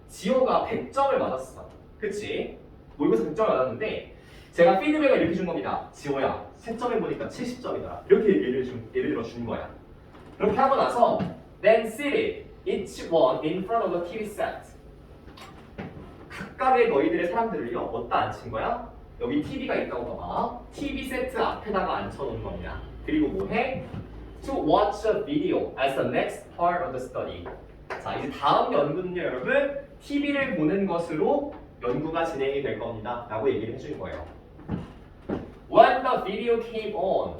지호가 100점을 맞았어. 그치? 모의고사 100점을 맞았는데 제가 피드백을 이렇게 준 겁니다. 지호야, 채점해 보니까 70점이더라. 이렇게 예를 들어 준 거야. 그렇게 하고 나서 then sit each one in front of the TV set. 각각의 너희들의 사람들을요. 어디다 앉힌 거야? 여기 TV가 있다고 봐봐. TV 세트 앞에다가 앉혀놓은 겁니다. 그리고 뭐해? To watch a video as the next part of the study. 자, 이제 다음 연구는요, 여러분. TV를 보는 것으로 연구가 진행이 될 겁니다. 라고 얘기를 해주는 거예요. When the video came on.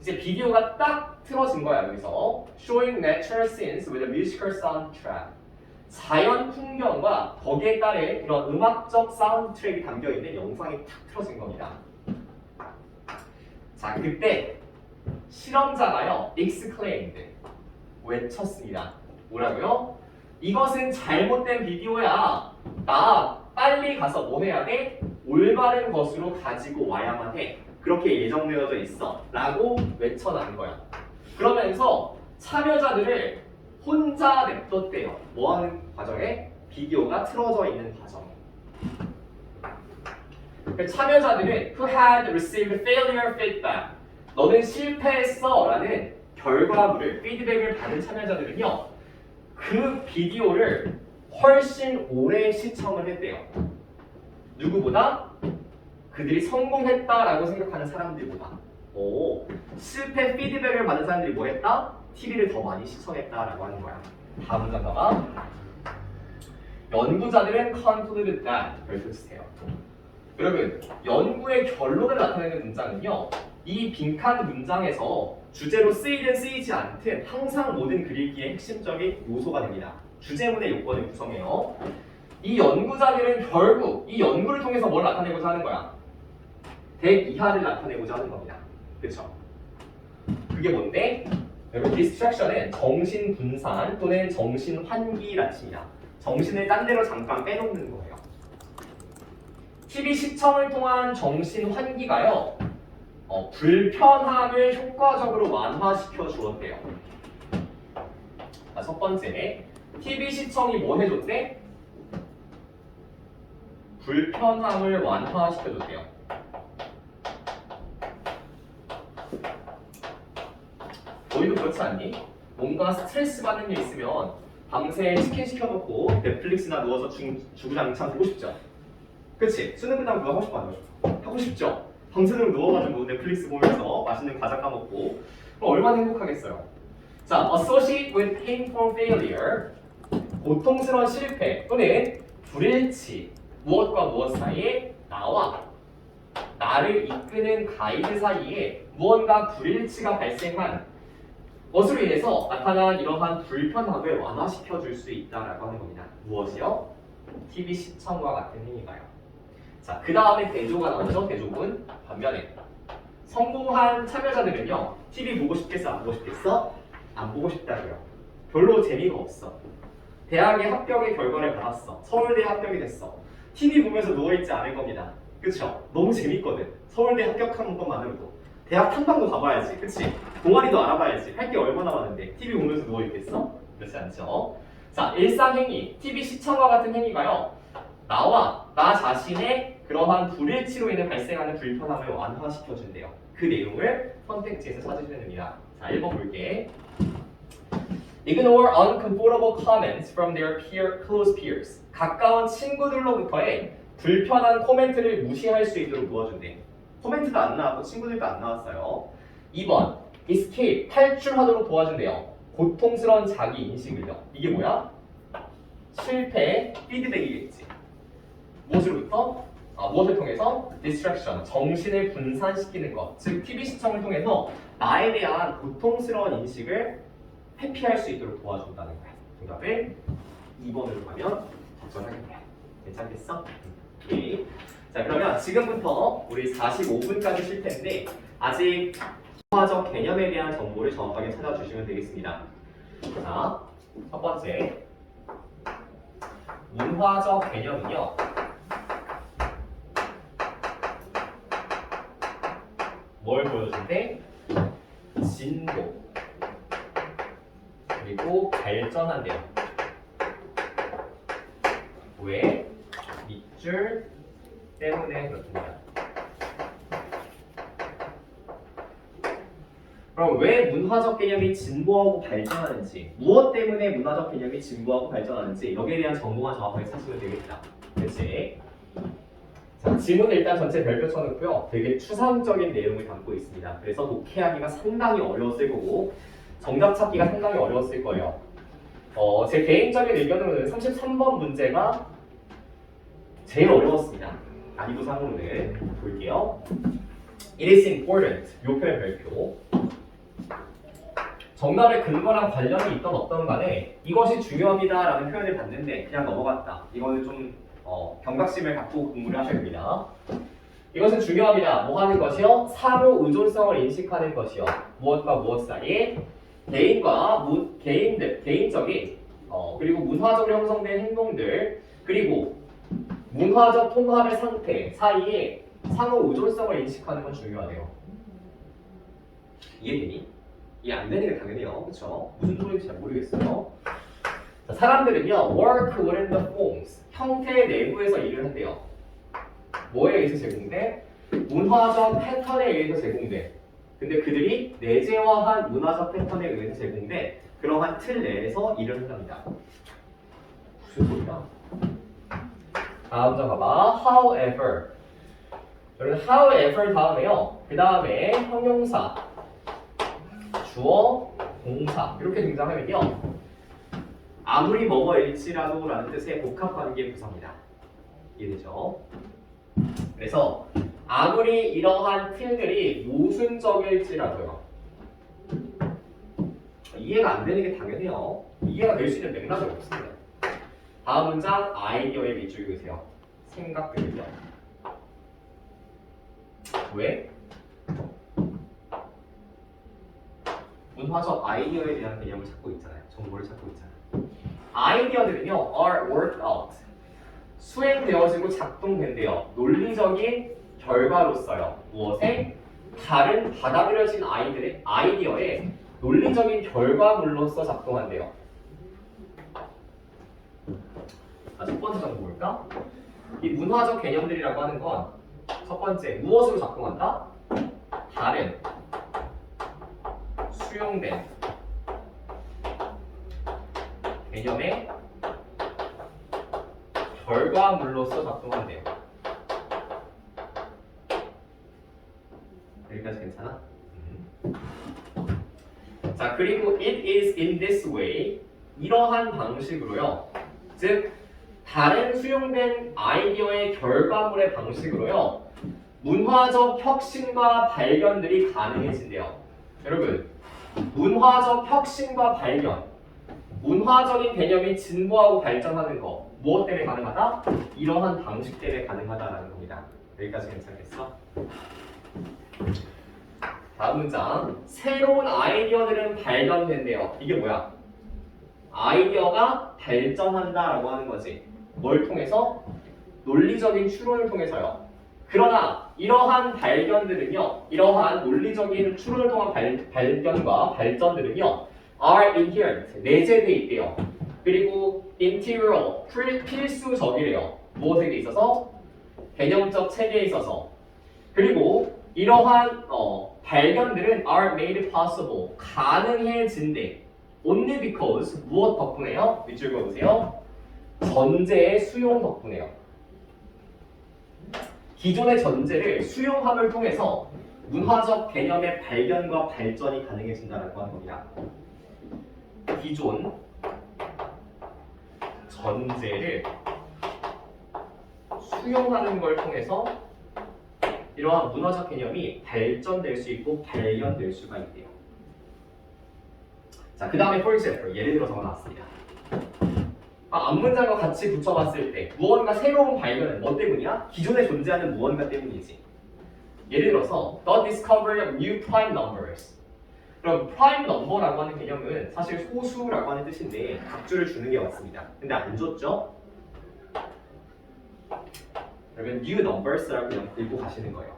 이제 비디오가 딱 틀어진 거야, 여기서. Showing natural scenes with a musical soundtrack. 자연 풍경과 거기에 따른 이런 음악적 사운드 트랙이 담겨있는 영상이 탁 틀어진 겁니다. 자, 그때 실험자가요, exclaimed, 외쳤습니다. 뭐라고요? 이것은 잘못된 비디오야. 나 빨리 가서 뭐 해야 돼? 올바른 것으로 가지고 와야만 해. 그렇게 예정되어져 있어. 라고 외쳐나는 거야. 그러면서 참여자들을 혼자 냅뒀대요. 뭐 하는 과정에? 비디오가 틀어져 있는 과정에. 참여자들은 who had received failure feedback, 너는 실패했어 라는 결과물을, 피드백을 받은 참여자들은요, 그 비디오를 훨씬 오래 시청을 했대요. 누구보다? 그들이 성공했다라고 생각하는 사람들보다. 오, 실패 피드백을 받은 사람들이 뭐 했다? TV를 더 많이 시청했다라고 하는 거야. 다음 문장 봐봐. 연구자들은 concluded that, 별표 주세요. 여러분, 연구의 결론을 나타내는 문장은요, 이 빈칸 문장에서 주제로 쓰이든 쓰이지 않든 항상 모든 글읽기의 핵심적인 요소가 됩니다. 주제문의 요건을 구성해요. 이 연구자들은 결국 이 연구를 통해서 뭘 나타내고자 하는 거야? 대이하를 나타내고자 하는 겁니다. 그렇죠? 그게 뭔데? 여러분, distraction은 정신 분산 또는 정신 환기라는 뜻입니다. 정신을 딴 데로 잠깐 빼놓는 거예요. TV 시청을 통한 정신 환기가요, 불편함을 효과적으로 완화시켜 주었대요. 자, 첫 번째, TV 시청이 뭐 해줬대? 불편함을 완화시켜 줬대요. 너희도 그렇지 않니? 뭔가 스트레스 받는 일 있으면 밤새 치킨 시켜놓고 넷플릭스나 누워서 주구장창 보고 싶죠? 그치? 수능 끝나면 그거 하고 싶어 안 하고 싶어? 하고 싶죠? 밤새도록 누워가지고 넷플릭스 보면서 맛있는 과자 까먹고 그럼 얼마나 행복하겠어요? 자, associate with painful failure, 고통스러운 실패 또는 불일치, 무엇과 무엇 사이에 나를 이끄는 가이드 사이에 무언가 불일치가 발생한 것으로 인해서 나타난 이러한 불편함을 완화시켜 줄 수 있다라고 하는 겁니다. 무엇이요? TV 시청과 같은 행위가요. 자, 그 다음에 대조가 나오죠. 대조군. 반면에 성공한 참여자들은요, TV 보고 싶겠어? 안 보고 싶겠어? 안 보고 싶다고요. 별로 재미가 없어. 대학의 합격의 결과를 받았어. 서울대 합격이 됐어. TV 보면서 누워있지 않을 겁니다. 그쵸? 너무 재밌거든. 서울대 합격한 것만으로도. 대학 탐방도 가봐야지. 그치? 동아리도 알아봐야지. 할 게 얼마나 많은데 TV 보면서 누워있겠어? 그렇지 않죠? 자, 일상행위, TV 시청과 같은 행위가요, 나 자신의 그러한 불일치로 인해 발생하는 불편함을 완화시켜준대요. 그 내용을 선택지에서 찾으시면 됩니다. 자, 1번 볼게. Ignore uncomfortable comments from their close peers. 가까운 친구들로부터의 불편한 코멘트를 무시할 수 있도록 도와준대. 코멘트도 안 나왔고 친구들도 안 나왔어요. 2번. Escape, 탈출하도록 도와준대요. 고통스러운 자기 인식을요. 이게 뭐야? 실패, 피드백이겠지. 무엇으로부터? 무엇을 통해서? distraction, 정신을 분산시키는 것. 즉, TV 시청을 통해서 나에 대한 고통스러운 인식을 회피할 수 있도록 도와준다는 거야. 정답을 2번으로 가면 적절하겠네요. 괜찮겠어? 오케이. 자, 그러면 지금부터 우리 45분까지 쉴 텐데 아직 문화적 개념에 대한 정보를 정확하게 찾아주시면 되겠습니다. 자, 첫 번째. 문화적 개념은요, 뭘 보여준대? 진보 그리고 발전한대요. 왜? 밑줄 때문에 그렇습니다. 그럼 왜 문화적 개념이 진보하고 발전하는지, 무엇 때문에 문화적 개념이 진보하고 발전하는지 여기에 대한 정보만 정확하게 찾으면 되겠다. 그렇지? 자, 지문은 일단 전체 별표 쳐놓고요. 되게 추상적인 내용을 담고 있습니다. 그래서 독해하기가 상당히 어려웠을 거고 정답 찾기가 상당히 어려웠을 거예요. 제 개인적인 의견으로는 33번 문제가 제일 어려웠습니다. 난이도상으로는 볼게요. It is important. 요 표현 별표. 정답의 근거랑 관련이 있던 없던 간에 이것이 중요합니다라는 표현을 봤는데 그냥 넘어갔다. 이거는 좀 경각심을 갖고 공부를 하셔야 됩니다. 이것은 중요합니다. 뭐 하는 것이요? 상호 의존성을 인식하는 것이요. 무엇과 무엇 사이에 개인과 개인적인 그리고 문화적으로 형성된 행동들 그리고 문화적 통합의 상태 사이에 상호 의존성을 인식하는 건 중요하대요. 이해되니? 이해 안 되는 게 당연해요. 그렇죠? 무슨 소리인지 잘 모르겠어요. 자, 사람들은요, work within the forms, 형태 내부에서 일을 한대요. 뭐에 의해서 제공돼? 문화적 패턴에 의해서 제공돼. 근데 그들이 내재화한 문화적 패턴에 의해서 제공돼 그러한 틀 내에서 일을 한답니다. 무슨 소리야? 다음 장 봐봐. However. 여러분, however 다음에요. 그 다음에 형용사, 주어, 동사 이렇게 등장하면요. 아무리 뭐뭐일지라도 라는 뜻의 복합관계 부사입니다. 이해되죠? 그래서 아무리 이러한 틀들이 모순적일지라도요. 이해가 안 되는 게 당연해요. 이해가 될 수 있는 맥락이 없습니다. 다음 문장 아이디어에 밑줄 그으세요. 생각들을요. 왜? 문화적 아이디어에 대한 개념을 찾고 있잖아요. 정보를 찾고 있잖아요. 아이디어들은요, are worked out. 수행되어지고 작동된대요. 논리적인 결과로서요. 무엇에? 다른 받아들여진 아이디어의 논리적인 결과물로서 작동한대요. 자, 첫 번째 정보 볼까? 이 문화적 개념들이라고 하는 건 첫 번째, 무엇으로 작동한다? 다른, 수용된 개념의 결과물로서 작동한대요. 여기까지 괜찮아? 자, 그리고 it is in this way, 이러한 방식으로요. 즉, 다른 수용된 아이디어의 결과물의 방식으로요. 문화적 혁신과 발견들이 가능해진대요. 여러분, 문화적 혁신과 발견, 문화적인 개념이 진보하고 발전하는 거 무엇 때문에 가능하다? 이러한 방식 때문에 가능하다라는 겁니다. 여기까지 괜찮겠어? 다음 문장. 새로운 아이디어들은 발견된대요. 이게 뭐야? 아이디어가 발전한다라고 하는 거지. 뭘 통해서? 논리적인 추론을 통해서요. 그러나 이러한 발견들은요, 이러한 논리적인 추론을 통한 발견과 발전들은요, are inherent, 내재돼 있대요. 그리고 integral, 필수적이래요. 무엇에 있어서? 개념적 체계에 있어서. 그리고 이러한 발견들은 are made possible, 가능해진대. only because, 무엇 덕분에요? 밑줄 그어보세요. 전제의 수용 덕분에요. 기존의 전제를 수용함을 통해서 문화적 개념의 발견과 발전이 가능해진다는 겁니다. 기존 전제를 수용하는 걸 통해서 이러한 문화적 개념이 발전될 수 있고 발견될 수가 있대요. 자, 그 다음에 for example, 예를 들어 적어놨습니다. 앞문장과 같이 붙여봤을 때 무언가 새로운 발견은 뭐 때문이야? 기존에 존재하는 무언가 때문이지. 예를 들어서 the discovery of new prime numbers. 그럼 prime number라고 하는 개념은 사실 소수라고 하는 뜻인데 각주를 주는 게 맞습니다. 근데 안 줬죠? 그러면 new numbers라고 그냥 들고 가시는 거예요.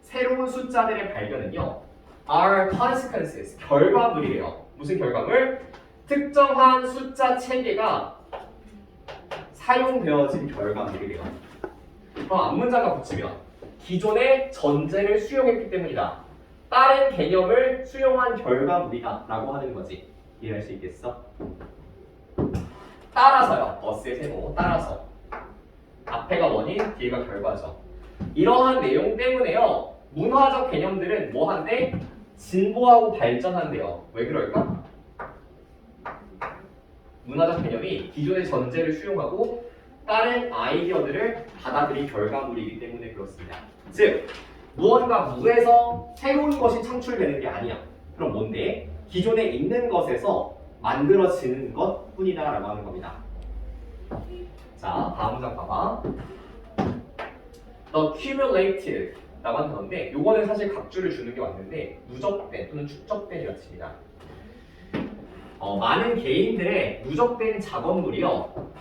새로운 숫자들의 발견은요, are consequences, 결과물이래요. 무슨 결과물? 특정한 숫자 체계가 사용되어진 결과물이래요. 그럼 앞문장과 붙이면 기존의 전제를 수용했기 때문이다. 다른 개념을 수용한 결과물이다 라고 하는 거지. 이해할 수 있겠어? 따라서요. 버스의 세모 따라서. 앞에가 원인, 뒤가 결과죠. 이러한 내용 때문에요. 문화적 개념들은 뭐 한대? 진보하고 발전한대요. 왜 그럴까? 문화적 개념이 기존의 전제를 수용하고 다른 아이디어들을 받아들인 결과물이기 때문에 그렇습니다. 즉, 무언가 무에서 새로운 것이 창출되는 게 아니야. 그럼 뭔데? 기존에 있는 것에서 만들어지는 것 뿐이다 라고 하는 겁니다. 자, 다음 문장 봐봐. the cumulative 라고 하는 건데 요거는 사실 각주를 주는 게 맞는데 누적된 또는 축적된이라고 칩니다. 많은 개인들의 누적된 작업물이요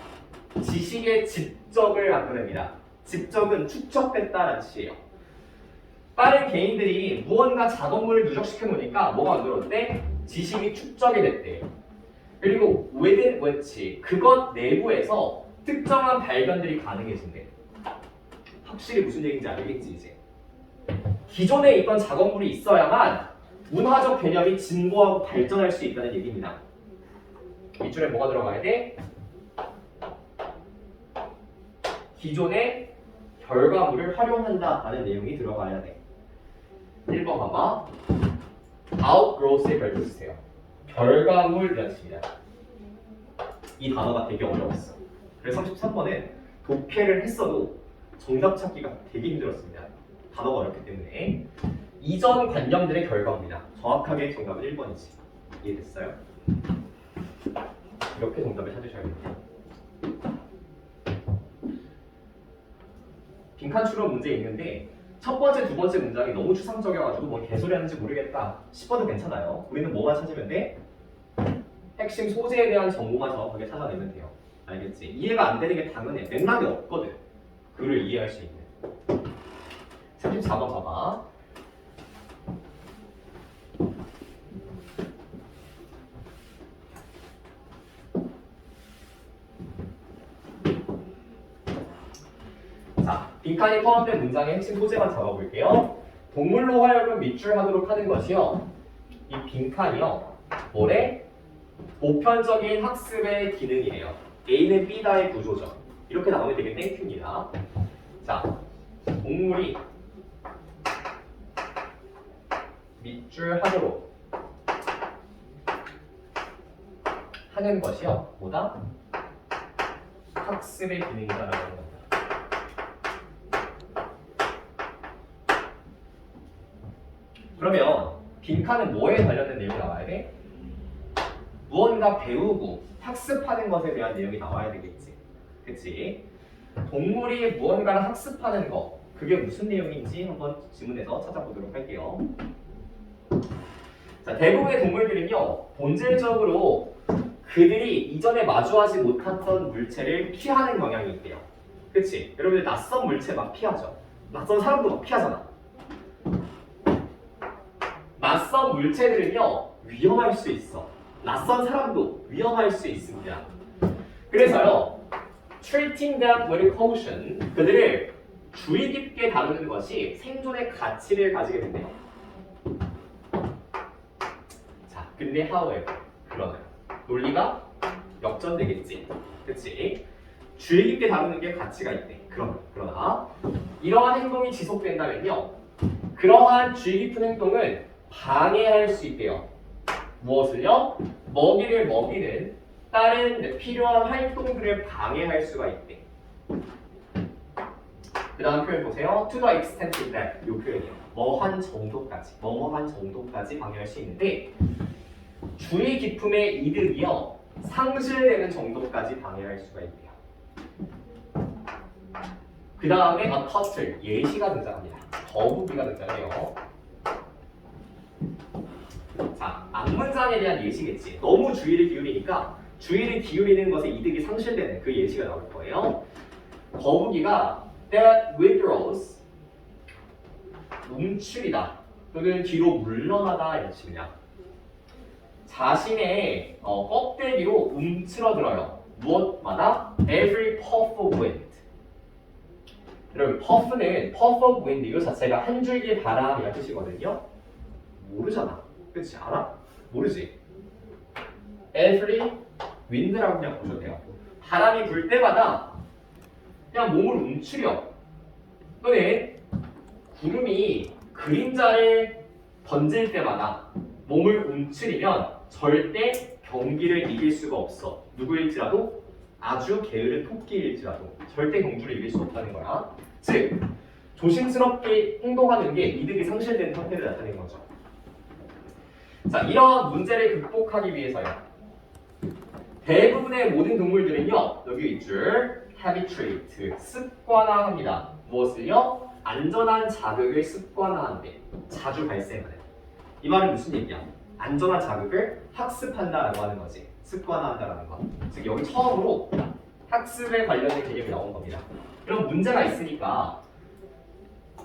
지식의 집적을 만들어냅니다. 집적은 축적됐다는 뜻이에요. 다른 개인들이 무언가 작업물을 누적시켜 놓으니까 뭐가 만들어졌대? 지식이 축적이 됐대요. 그리고 within which 그것 내부에서 특정한 발견들이 가능해진대. 확실히 무슨 얘기인지 알겠지 이제. 기존에 있던 작업물이 있어야만 문화적 개념이 진보하고 발전할 수 있다는 얘기입니다. 밑줄에 뭐가 들어가야 돼? 기존의 결과물을 활용한다라는 내용이 들어가야 돼. 1번 봐봐. outgrowth에 별표주세요. 결과물이라는 뜻입니다. 이 단어가 되게 어려웠어. 그래서 33번은 독해를 했어도 정답 찾기가 되게 힘들었습니다. 단어가 어렵기 때문에. 이전 관념들의 결과입니다. 정확하게 정답은 1번이지. 이해됐어요? 이렇게 정답을 찾으셔야겠네요. 빈칸 추론 문제 있는데 첫 번째, 두 번째 문장이 너무 추상적이어가지고 뭘 개소리 하는지 모르겠다 싶어도 괜찮아요. 우리는 뭐만 찾으면 돼? 핵심 소재에 대한 정보만 정확하게 찾아내면 돼요. 알겠지? 이해가 안 되는 게 당연해. 맥락이 없거든. 그를 이해할 수 있는. 34번 봐봐. 자, 빈칸이 포함된 문장의 핵심 소재만 잡아볼게요. 동물로 하여금 밑줄하도록 하는 것이요. 이 빈칸이요. 뭐래? 보편적인 학습의 기능이에요. A는 B다의 구조죠. 이렇게 나오면 되게 땡큐입니다. 자, 동물이 밑줄하도록 하는 것이요. 뭐다? 학습의 기능이다라고 하는 겁니다. 그러면 빈칸은 뭐에 관련된 내용이 나와야 돼? 무언가 배우고 학습하는 것에 대한 내용이 나와야 되겠지. 그치? 동물이 무언가를 학습하는 것, 그게 무슨 내용인지 한번 지문에서 찾아보도록 할게요. 자, 대부분의 동물들은요, 본질적으로 그들이 이전에 마주하지 못했던 물체를 피하는 경향이 있대요. 그치? 여러분들 낯선 물체 막 피하죠? 낯선 사람도 막 피하잖아. 낯선 물체들은요, 위험할 수 있어. 낯선 사람도 위험할 수 있습니다. 그래서요, treating them with caution, 그들을 주의 깊게 다루는 것이 생존의 가치를 가지게 된대요. 자, 근데 however, 그러나 논리가 역전되겠지. 그치? 주의 깊게 다루는 게 가치가 있대. 그러나 이러한 행동이 지속된다면요, 그러한 주의 깊은 행동은 방해할 수 있대요. 무엇을요? 먹이를 먹이는 다른 필요한 활동들을 방해할 수가 있대. 그 다음 표현 보세요. To the extent that 이 표현이에요. 뭐한 정도까지 방해할 수 있는데 주의 깊음의 이득이요 상실되는 정도까지 방해할 수가 있대요. 그 다음에 a turtle 예시가 등장합니다. 거북이가 등장해요. 자, 앞문장에 대한 예시겠지. 너무 주의를 기울이니까 주의를 기울이는 것에 이득이 상실되는 그 예시가 나올 거예요. 거북이가 that withdraws 움츠리다 또는 뒤로 물러나다 이런 식이냐. 자신의 껍데기로 움츠러들어요. 무엇마다? Every puff of wind. 여러분, puff of wind 이거 자체가 한 줄기 바람이라는 뜻이거든요. 모르잖아. 그렇지? 알아? 모르지? Every wind라고 그냥 보셔도 돼요. 바람이 불 때마다 그냥 몸을 움츠려. 또는 구름이 그림자를 던질 때마다 몸을 움츠리면 절대 경기를 이길 수가 없어. 누구일지라도 아주 게으른 토끼일지라도 절대 경주를 이길 수 없다는 거야. 즉, 조심스럽게 행동하는 게 이득이 상실되는 상태를 나타내는 거죠. 자, 이러한 문제를 극복하기 위해서요. 대부분의 모든 동물들은요. 여기 있줄 habituate, 습관화합니다. 무엇을요? 안전한 자극을 습관화한대. 자주 발생하는. 이 말은 무슨 얘기야? 안전한 자극을 학습한다라고 하는 거지. 습관화한다라는 거. 즉 여기 처음으로 학습에 관련된 개념이 나온 겁니다. 그럼 문제가 있으니까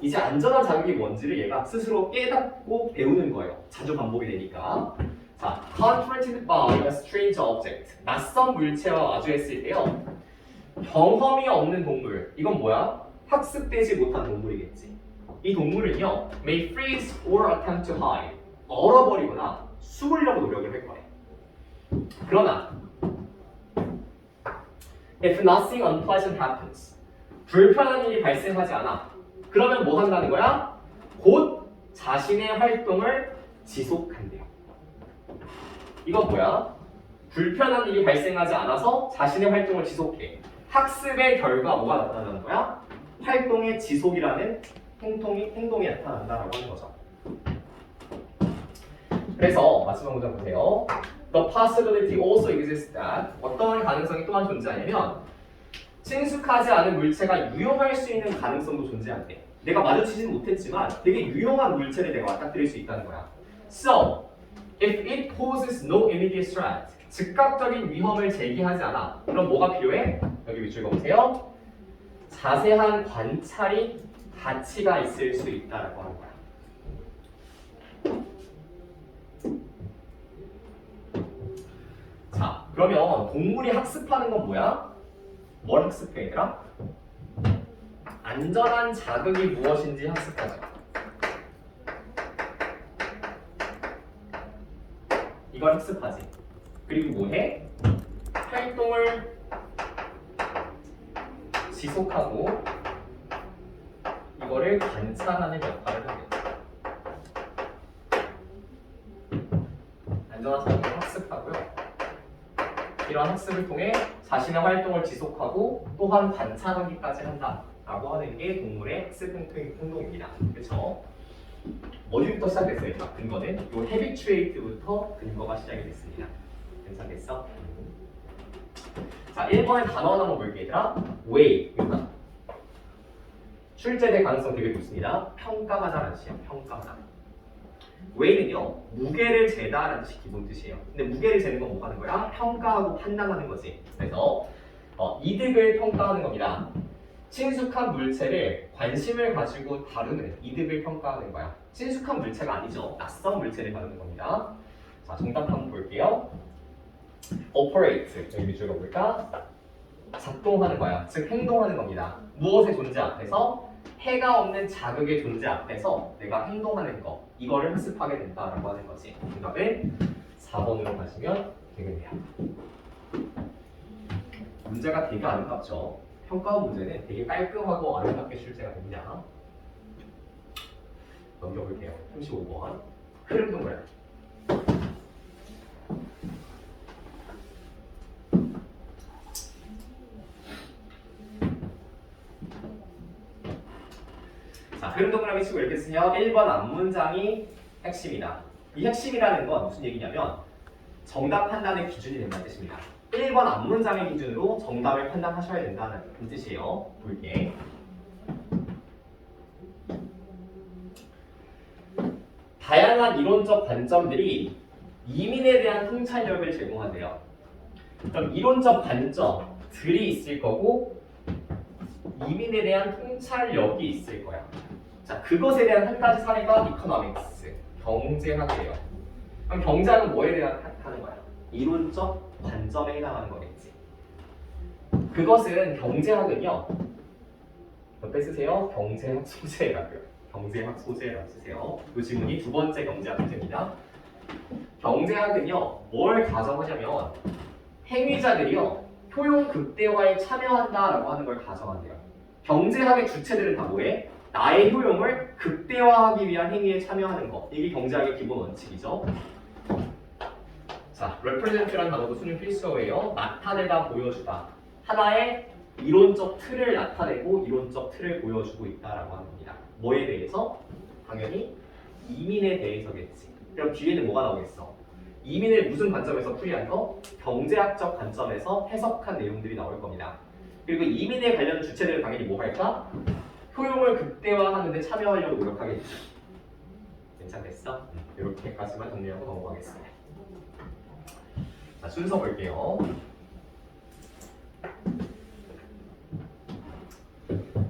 이제 안전한 자극이 뭔지를 얘가 스스로 깨닫고 배우는 거예요. 자주 반복이 되니까. 자, confronted by a strange object. 낯선 물체와 마주했을 때요. 경험이 없는 동물. 이건 뭐야? 학습되지 못한 동물이겠지. 이 동물은요, may freeze or attempt to hide. 얼어버리거나 숨으려고 노력을 할 거예요. 그러나 if nothing unpleasant happens. 불편한 일이 발생하지 않아. 그러면 뭐 한다는 거야? 곧 자신의 활동을 지속한대요. 이건 뭐야? 불편한 일이 발생하지 않아서 자신의 활동을 지속해. 학습의 결과 뭐가 나타나는 거야? 활동의 지속이라는 행동이 나타난다라고 하는 거죠. 그래서 마지막 문장 보세요. The possibility also exists that 어떤 가능성이 또한 존재하냐면 친숙하지 않은 물체가 유용할 수 있는 가능성도 존재한대. 내가 마주치지는 못했지만 되게 유용한 물체를 내가 맞닥뜨릴 수 있다는 거야. So, if it poses no immediate threat, 즉각적인 위험을 제기하지 않아. 그럼 뭐가 필요해? 여기 밑줄 그어보세요. 자세한 관찰이 가치가 있을 수 있다라고 하는 거야. 자, 그러면 동물이 학습하는 건 뭐야? 뭘 학습해 얘들아? 안전한 자극이 무엇인지 학습하죠. 이걸 학습하지. 그리고 뭐해? 활동을 지속하고 이거를 관찰하는 역할을 하겠다. 안전한 자극을 학습하고요. 이런 학습을 통해 자신의 활동을 지속하고 또한 관찰하기까지 한다라고 하는 게 동물의 학습 행동입니다. 그렇죠? 어디부터 시작됐어요? 근거는 요 헤비추에이트부터 근거가 시작이 됐습니다. 괜찮겠어? 자, 1번의 단어 하나 한번 볼게요. 얘들아. weigh, 요단. 출제될 가능성 되게 높습니다. 평가하다라는 뜻이에요. 평가하다. weigh는요, 무게를 재다라는 뜻이 기본 뜻이에요. 근데 무게를 재는 건 뭐 하는 거야? 평가하고 판단하는 거지. 그래서 이득을 평가하는 겁니다. 친숙한 물체를 관심을 가지고 다루는 이득을 평가하는 거야. 친숙한 물체가 아니죠. 낯선 물체를 다루는 겁니다. 자, 정답 한번 볼게요. operate, 여기 밑줄로 볼까? 작동하는 거야. 즉 행동하는 겁니다. 무엇의 존재 앞에서? 해가 없는 자극의 존재 앞에서 내가 행동하는 거, 이거를 학습하게 된다라고 하는 거지. 정답은 4번으로 가시면 되겠네요. 문제가 되게 아름답죠. 평가원 문제는 되게 깔끔하고 아름답게 출제가 됩니다. 넘겨볼게요. 35번. 흐름 동그라미. 자, 흐름 동그라미 치고 이렇게 쓰면 1번 앞문장이 핵심이다. 이 핵심이라는 건 무슨 얘기냐면 정답 판단의 기준이 된다는 뜻입니다. 1번 앞문장의 기준으로 정답을 판단하셔야 된다는 뜻이에요. 볼게. 다양한 이론적 관점들이 이민에 대한 통찰력을 제공한대요. 그럼 이론적 관점들이 있을 거고 이민에 대한 통찰력이 있을 거야. 자, 그것에 대한 한 가지 사례가 이코노믹스, 경제학이에요. 그럼 경제학은 뭐에 대한 하는 거야? 이론적 관점에 해당하는 거겠지. 그것은 경제학은요. 옆에 쓰세요. 경제학 소재라고요. 경제학 소재라고 쓰세요. 이 지문이 두 번째 경제학 소재입니다. 경제학은요. 뭘 가정하냐면 행위자들이요. 효용 극대화에 참여한다라고 하는 걸 가정한대요. 경제학의 주체들은 다 뭐해? 나의 효용을 극대화하기 위한 행위에 참여하는 거. 이게 경제학의 기본 원칙이죠. 자, represent라는 단어도 수능 필수어예요. 나타내다, 보여주다. 하나의 이론적 틀을 나타내고 이론적 틀을 보여주고 있다라고 하는 겁니다. 뭐에 대해서? 당연히 이민에 대해서겠지. 그럼 뒤에는 뭐가 나오겠어? 이민을 무슨 관점에서 풀이한 거? 경제학적 관점에서 해석한 내용들이 나올 겁니다. 그리고 이민에 관련된 주체들은 당연히 뭐 할까? 효용을 극대화하는데 참여하려고 노력하겠지. 괜찮겠어? 이렇게까지만 정리하고 넘어가겠습니다. 자, 순서 볼게요.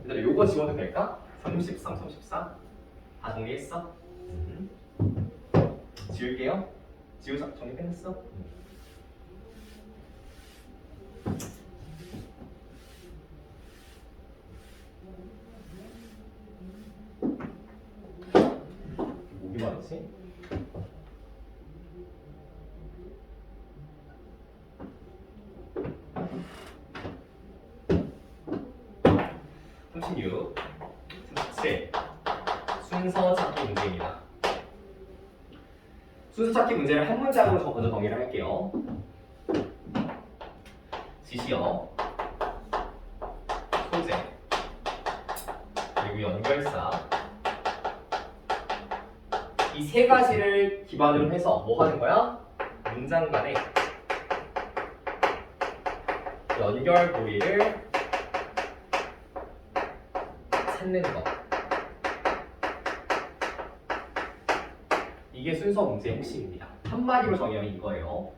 얘들아, 요거 지워도 될까? 33, 34. 다 정리했어? 지울게요. 지우자. 정리 끝냈어? 목이 많지? (36) 37 순서 찾기 문제입니다. 순서 찾기 문제를 한 문장으로 먼저 정리를 할게요. 지시어, 소재, 그리고 연결사, 이 세 가지를 기반으로 해서 뭐 하는 거야? 문장 간의 연결고리를 찾는 것. 이게 순서 문제의 핵심입니다. 한마디로 정의하면 이거예요.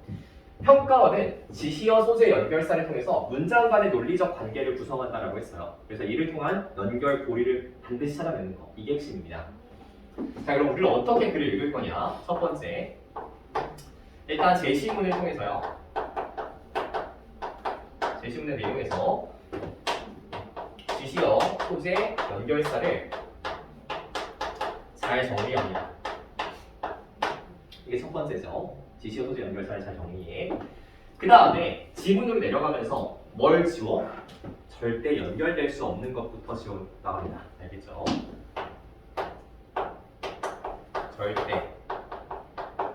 평가원은 지시어, 소재, 연결사를 통해서 문장 간의 논리적 관계를 구성한다라고 했어요. 그래서 이를 통한 연결고리를 반드시 찾아내는 거. 이게 핵심입니다. 자, 그럼 우리는 어떻게 글을 읽을 거냐? 첫 번째, 일단 제시문을 통해서요. 제시문의 내용에서 지시어, 소재, 연결사를 잘 정리합니다. 이게 첫 번째죠. 지시어, 소재, 연결사를 잘 정리해. 그 다음에 지문으로 내려가면서 뭘 지워? 절대 연결될 수 없는 것부터 지워 나갑니다. 알겠죠? 절대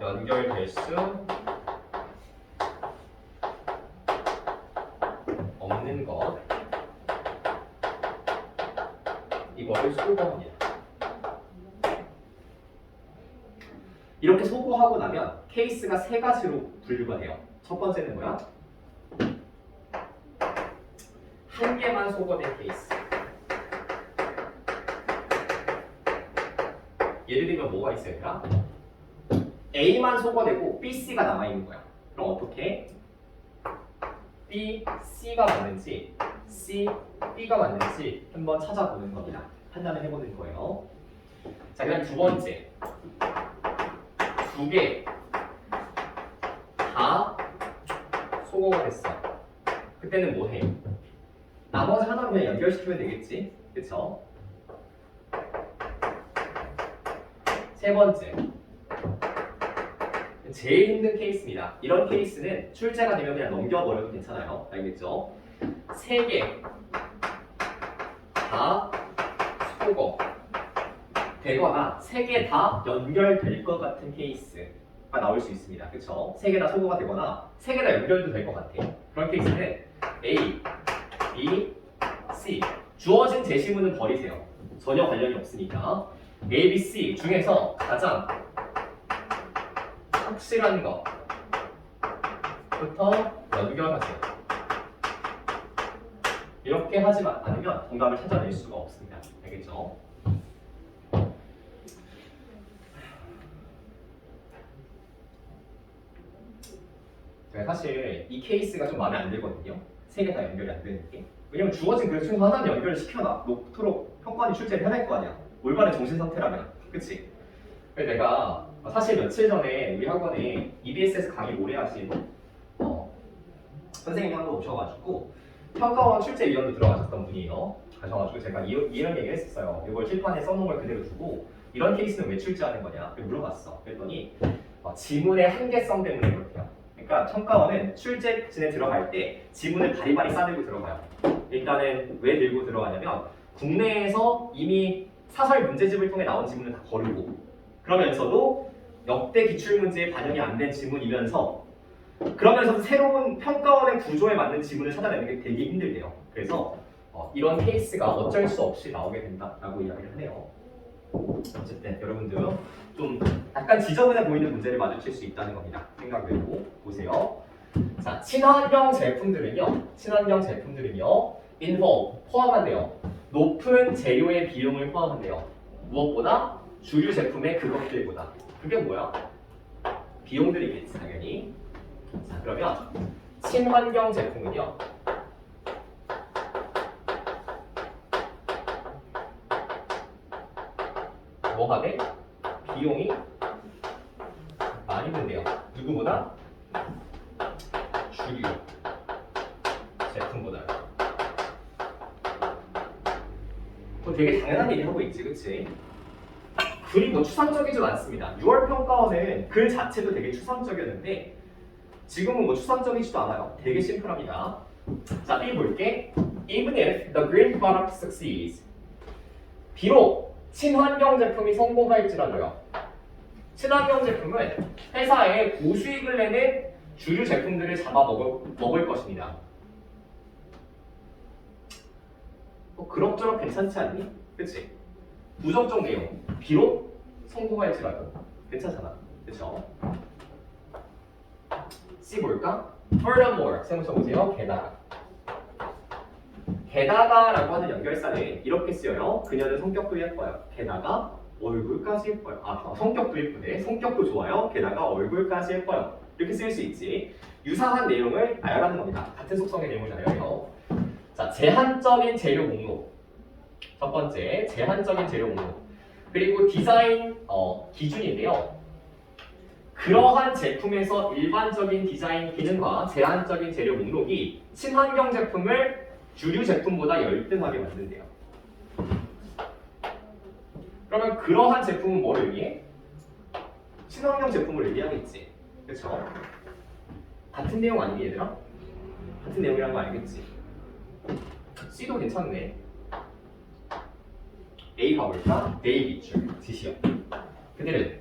연결될 수 없는 것, 이거를 소거합니다. 이렇게 소거하고 나면 케이스가 세 가지로 분류가 돼요. 첫 번째는 뭐야? 한 개만 소거된 케이스. 예를 들면 뭐가 있어야 되나? A만 소거되고 B, C가 남아있는 거야. 그럼 어떻게? B, C가 맞는지, C, B가 맞는지 한번 찾아보는 겁니다. 판단을 해보는 거예요. 자, 그 다음 두 번째. 두 개 다 소거가 됐어. 그때는 뭐 해? 나머지 하나로 그냥 연결시키면 되겠지? 그쵸? 세 번째. 제일 힘든 케이스입니다. 이런 케이스는 출제가 되면 그냥 넘겨버려도 괜찮아요. 알겠죠? 세 개 다 소거 되거나 세 개 다 연결될 것 같은 케이스가 나올 수 있습니다. 그쵸? 세 개 다 소거가 되거나 세 개 다 연결도 될 것 같아. 그런 케이스는 A, B, C 주어진 제시문은 버리세요. 전혀 관련이 없으니까. A, B, C 중에서 가장 확실한 것부터 연결하세요. 이렇게 하지 않으면 정답을 찾아낼 수가 없습니다. 알겠죠? 사실 이 케이스가 좀 마음에 안 들거든요. 세 개 다 연결이 안 되는 게. 왜냐면 주어진 글 중에서 하나는 연결을 시켜놔 놓도록 평가원이 출제를 해낼 거 아니야. 올바른 정신 상태라면. 그치? 그래서 내가 사실 며칠 전에 우리 학원에 EBS에서 강의 오래 하신 선생님이 한 분 오셔가지고 평가원 출제위원도 들어가셨던 분이에요. 가셔가지고 제가 이런 얘기를 했었어요. 이걸 칠판에 써놓은 걸 그대로 두고 이런 케이스는 왜 출제하는 거냐 물어봤어. 그랬더니 지문의 한계성 때문에 그렇대요. 그러니까 평가원은 출제진에 들어갈 때 지문을 바리바리 싸들고 들어가요. 일단은 왜 들고 들어가냐면 국내에서 이미 사설 문제집을 통해 나온 지문을 다 거르고 그러면서도 역대 기출문제에 반영이 안 된 지문이면서 그러면서도 새로운 평가원의 구조에 맞는 지문을 찾아내는 게 되게 힘들대요. 그래서 이런 케이스가 어쩔 수 없이 나오게 된다라고 이야기를 하네요. 어쨌든 여러분들 좀 약간 지저분해 보이는 문제를 마주칠 수 있다는 겁니다. 생각해보고 보세요. 자, 친환경 제품들은요. involve 포함한대요. 높은 재료의 비용을 포함한대요. 무엇보다 주류 제품의 그것들보다. 그게 뭐야? 비용들이겠지 당연히. 자 그러면 친환경 제품은요. 뭐가 돼? 비용이 많이 든대요. 누구보다? 주류 제품보다. 그거 되게 당연한 얘기 하고 있지, 그치? 글이 뭐 추상적이진 않습니다. 6월 평가원은 글 자체도 되게 추상적이었는데 지금은 뭐 추상적이지도 않아요. 되게 심플합니다. 자, B 볼게. Even if the green product succeeds. 비록 친환경 제품이 성공할지라도요. 친환경 제품은 회사에 고수익을 내는 주류 제품들을 잡아먹을 것입니다. 뭐 그럭저럭 괜찮지 않니? 그치? 부정적 내용. 비록 성공할지라도 괜찮잖아. 그쵸? C 볼까? Furthermore. 세모 써보세요. 게다가. 게다가라고 하는 연결사는 이렇게 쓰여요. 그녀는 성격도 예뻐요. 게다가 얼굴까지 예뻐요. 아, 성격도 예쁘네. 성격도 좋아요. 게다가 얼굴까지 예뻐요. 이렇게 쓸 수 있지. 유사한 내용을 나열하는 겁니다. 같은 속성의 내용을 나열해요. 자, 제한적인 재료 목록. 첫 번째, 제한적인 재료 목록. 그리고 디자인 기준인데요. 그러한 제품에서 일반적인 디자인 기능과 제한적인 재료 목록이 친환경 제품을 주류 제품보다 열등하게 만든대요. 그러면 그러한 제품은 뭘 의미해? 친환경 제품을 의미하겠지. 그렇죠? 같은 내용 아니니 얘들아? 같은 내용이란 거 알겠지? C도 괜찮네. A 가볼까? A 기출, 지시요. 그들은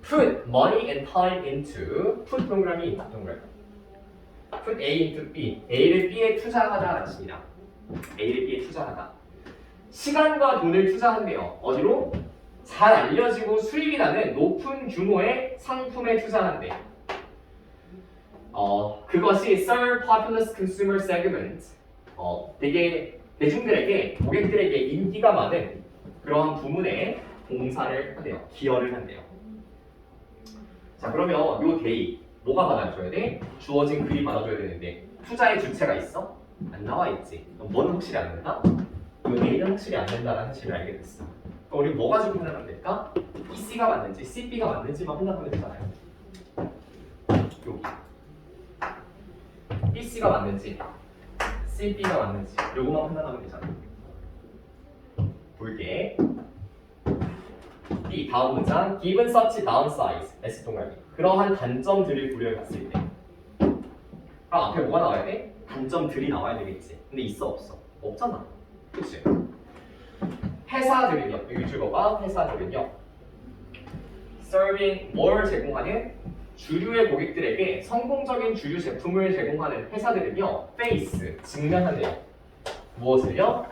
put money and time into put 동그라미 into 동그라미 put A into B A를 B에 투자하다 라습니다. A를 B에 투자하다. 시간과 돈을 투자한대요. 어디로? 잘 알려지고 수익이 나는 높은 규모의 상품에 투자한대. 그것이 serve populous consumer segment. 되게 대중들에게, 고객들에게 인기가 많은 그런 부문에 봉사를 한대요. 기여를 한대요. 자, 그러면 요 데이 뭐가 받아줘야 돼? 주어진 글이 받아줘야 되는데 투자의 주체가 있어? 안 나와 있지. 그럼 뭐는 확실히 안 된다? 요 데이는 확실히 안 된다는 사실을 알게 됐어. 그럼 우리 뭐 가지고 판단하면 될까? C가 맞는지, CB가 맞는지만 판단하면 되잖아요. 여기 BC가 맞는지, CB가 맞는지 요거만 판단하면 되잖아. 볼게. B 다음 문장 given such downside S 동그라미 그러한 단점들을 고려해봤을 때 그럼 앞에 뭐가 나와야 돼? 단점들이 나와야 되겠지. 근데 있어 없어? 없잖아. 그치? 회사들은요. 여기 줄거봐. 회사들은요. serving 뭘 제공하는 주류의 고객들에게 성공적인 주류 제품을 제공하는 회사들은요. face 직면한대요. 무엇을요?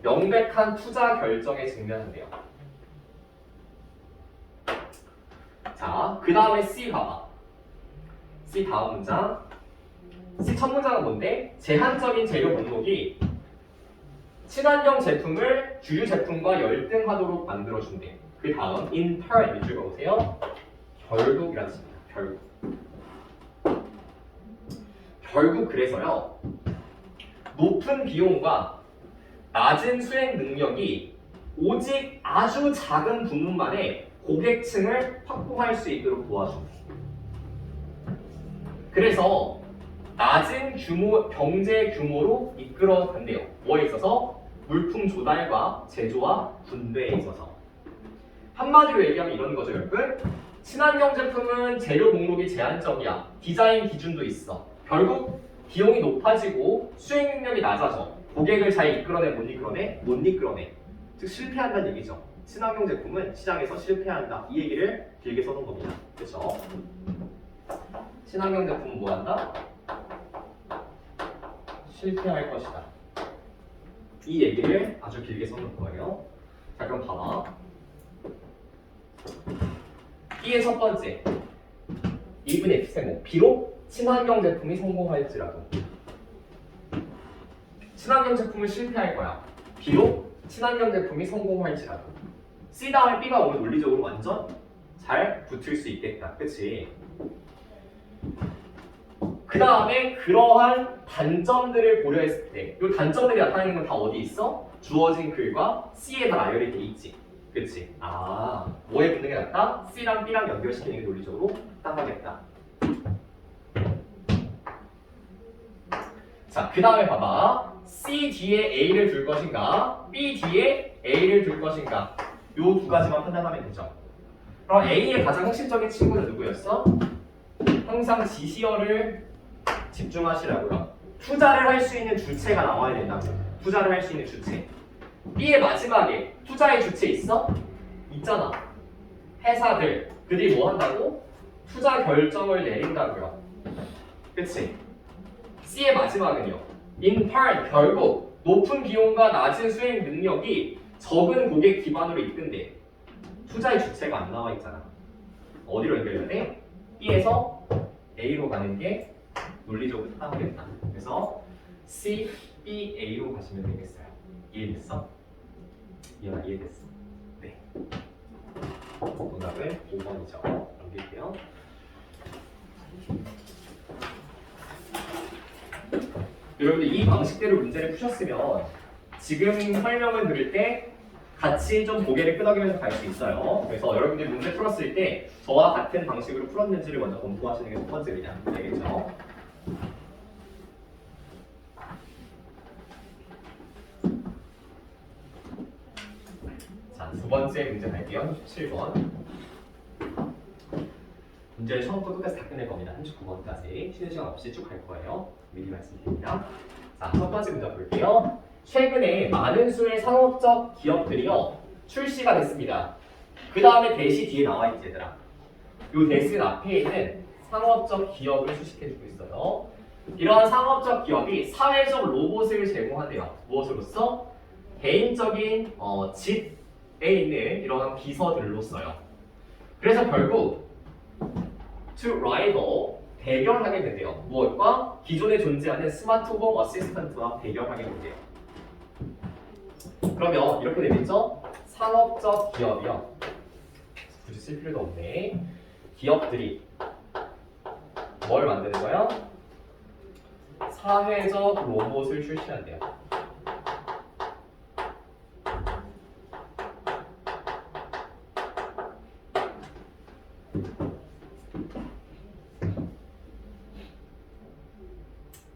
명백한 투자 결정에 직면한대요. 자, 그 다음에 C 봐봐. C 다음 문장. C 첫 문장은 뭔데? 제한적인 재료 목록이 친환경 제품을 주류 제품과 열등하도록 만들어준대. 그 다음 in turn 밑줄 그어보세요. 결국이라는 뜻입니다. 결국 그래서요. 높은 비용과 낮은 수행 능력이 오직 아주 작은 부문만의 고객층을 확보할 수 있도록 도와준대. 그래서 낮은 규모 경제 규모로 이끌어간대요. 뭐에 있어서? 물품 조달과 제조와 분배에 있어서. 한마디로 얘기하면 이런 거죠, 여러분. 친환경 제품은 재료 목록이 제한적이야. 디자인 기준도 있어. 결국 비용이 높아지고 수행 능력이 낮아져. 고객을 잘 이끌어내, 못 이끌어내? 못 이끌어내. 즉 실패한다는 얘기죠. 친환경 제품은 시장에서 실패한다. 이 얘기를 길게 써놓은 겁니다. 그렇죠? 친환경 제품은 뭐한다? 실패할 것이다. 이 얘기를 아주 길게 써놓은 거예요. 자, 그럼 봐봐. B의 첫 번째. even if 세모. 비록 친환경 제품이 성공할지라도. 친환경 제품은 실패할 거야. 비록 친환경 제품이 성공할지라도. C 다음에 B가 오면 논리적으로 완전 잘 붙을 수 있겠다. 그치? 그 다음에 그러한 단점들을 고려했을 때, 이 단점들이 나타나는 건 다 어디 있어? 주어진 글과 C에 다 나열이 돼 있지. 그치? 아, 뭐에 붙는 게 낫다? C랑 B랑 연결시키는 게 논리적으로 딱 맞겠다. 자, 그 다음에 봐봐. C 뒤에 A를 둘 것인가? B 뒤에 A를 둘 것인가? 요 두 가지만 판단하면 되죠. 그럼 A의 가장 핵심적인 친구는 누구였어? 항상 지시어를 집중하시라고요. 투자를 할 수 있는 주체가 나와야 된다고. 투자를 할 수 있는 주체. B의 마지막에 투자의 주체 있어? 있잖아. 회사들. 그들이 뭐 한다고? 투자 결정을 내린다고요. 그치? C의 마지막은요. In part, 결국 높은 비용과 낮은 수행 능력이 적은 고객 기반으로 이끈데 투자의 주체가 안 나와 있잖아. 어디로 연결해야 돼? B에서 A로 가는 게 논리적으로 타당하겠다. 그래서 C, B, A로 가시면 되겠어요. 이해됐어? 이해됐어? 네. 정답은 5번이죠. 넘길게요. 여러분들 이 방식대로 문제를 푸셨으면 지금 설명을 들을 때 같이 좀 고개를 끄덕이면서 갈 수 있어요. 그래서 여러분들이 문제 풀었을 때 저와 같은 방식으로 풀었는지를 먼저 검토하시는 게 첫 번째냐. 알겠죠? 자, 두 번째 문제 갈게요. 17번. 문제를 처음부터 끝까지 다 끝낼 겁니다. 39번까지 쉬는 시간 없이 쭉 갈 거예요. 미리 말씀드립니다. 자, 첫 번째 문제 볼게요. 최근에 많은 수의 상업적 기업들이요 출시가 됐습니다. 그 다음에 대시 뒤에 나와 있지 얘들아. 요 대시 앞에 있는 상업적 기업을 수식해주고 있어요. 이러한 상업적 기업이 사회적 로봇을 제공한대요. 무엇으로써? 개인적인 집에 있는 이러한 비서들로써요. 그래서 결국 to rival 대결하게 된대요. 무엇과? 기존에 존재하는 스마트 홈 어시스턴트와 대결하게 된대요. 그러면 이렇게 되겠죠? 상업적 기업이요. 굳이 쓸 필요도 없네. 기업들이 뭘 만드는 거야? 사회적 로봇을 출시한대요.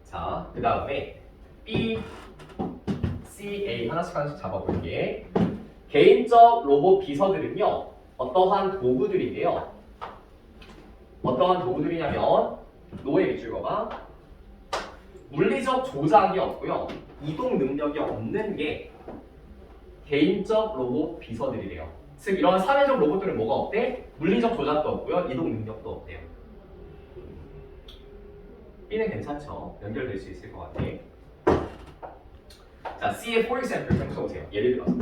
자, 그 다음에 B, C, A 하나씩 잡아볼게. 개인적 로봇 비서들은요 어떠한 도구들인데요. 어떠한 도구들이냐면 노예 밑줄 그어봐. 물리적 조작이 없고요. 이동 능력이 없는 게 개인적 로봇 비서들이래요. 즉 이런 사회적 로봇들은 뭐가 없대? 물리적 조작도 없고요. 이동 능력도 없대요. B는 괜찮죠? 연결될 수 있을 것 같아. 자, C의 for example 좀 써보세요. 예를 들어서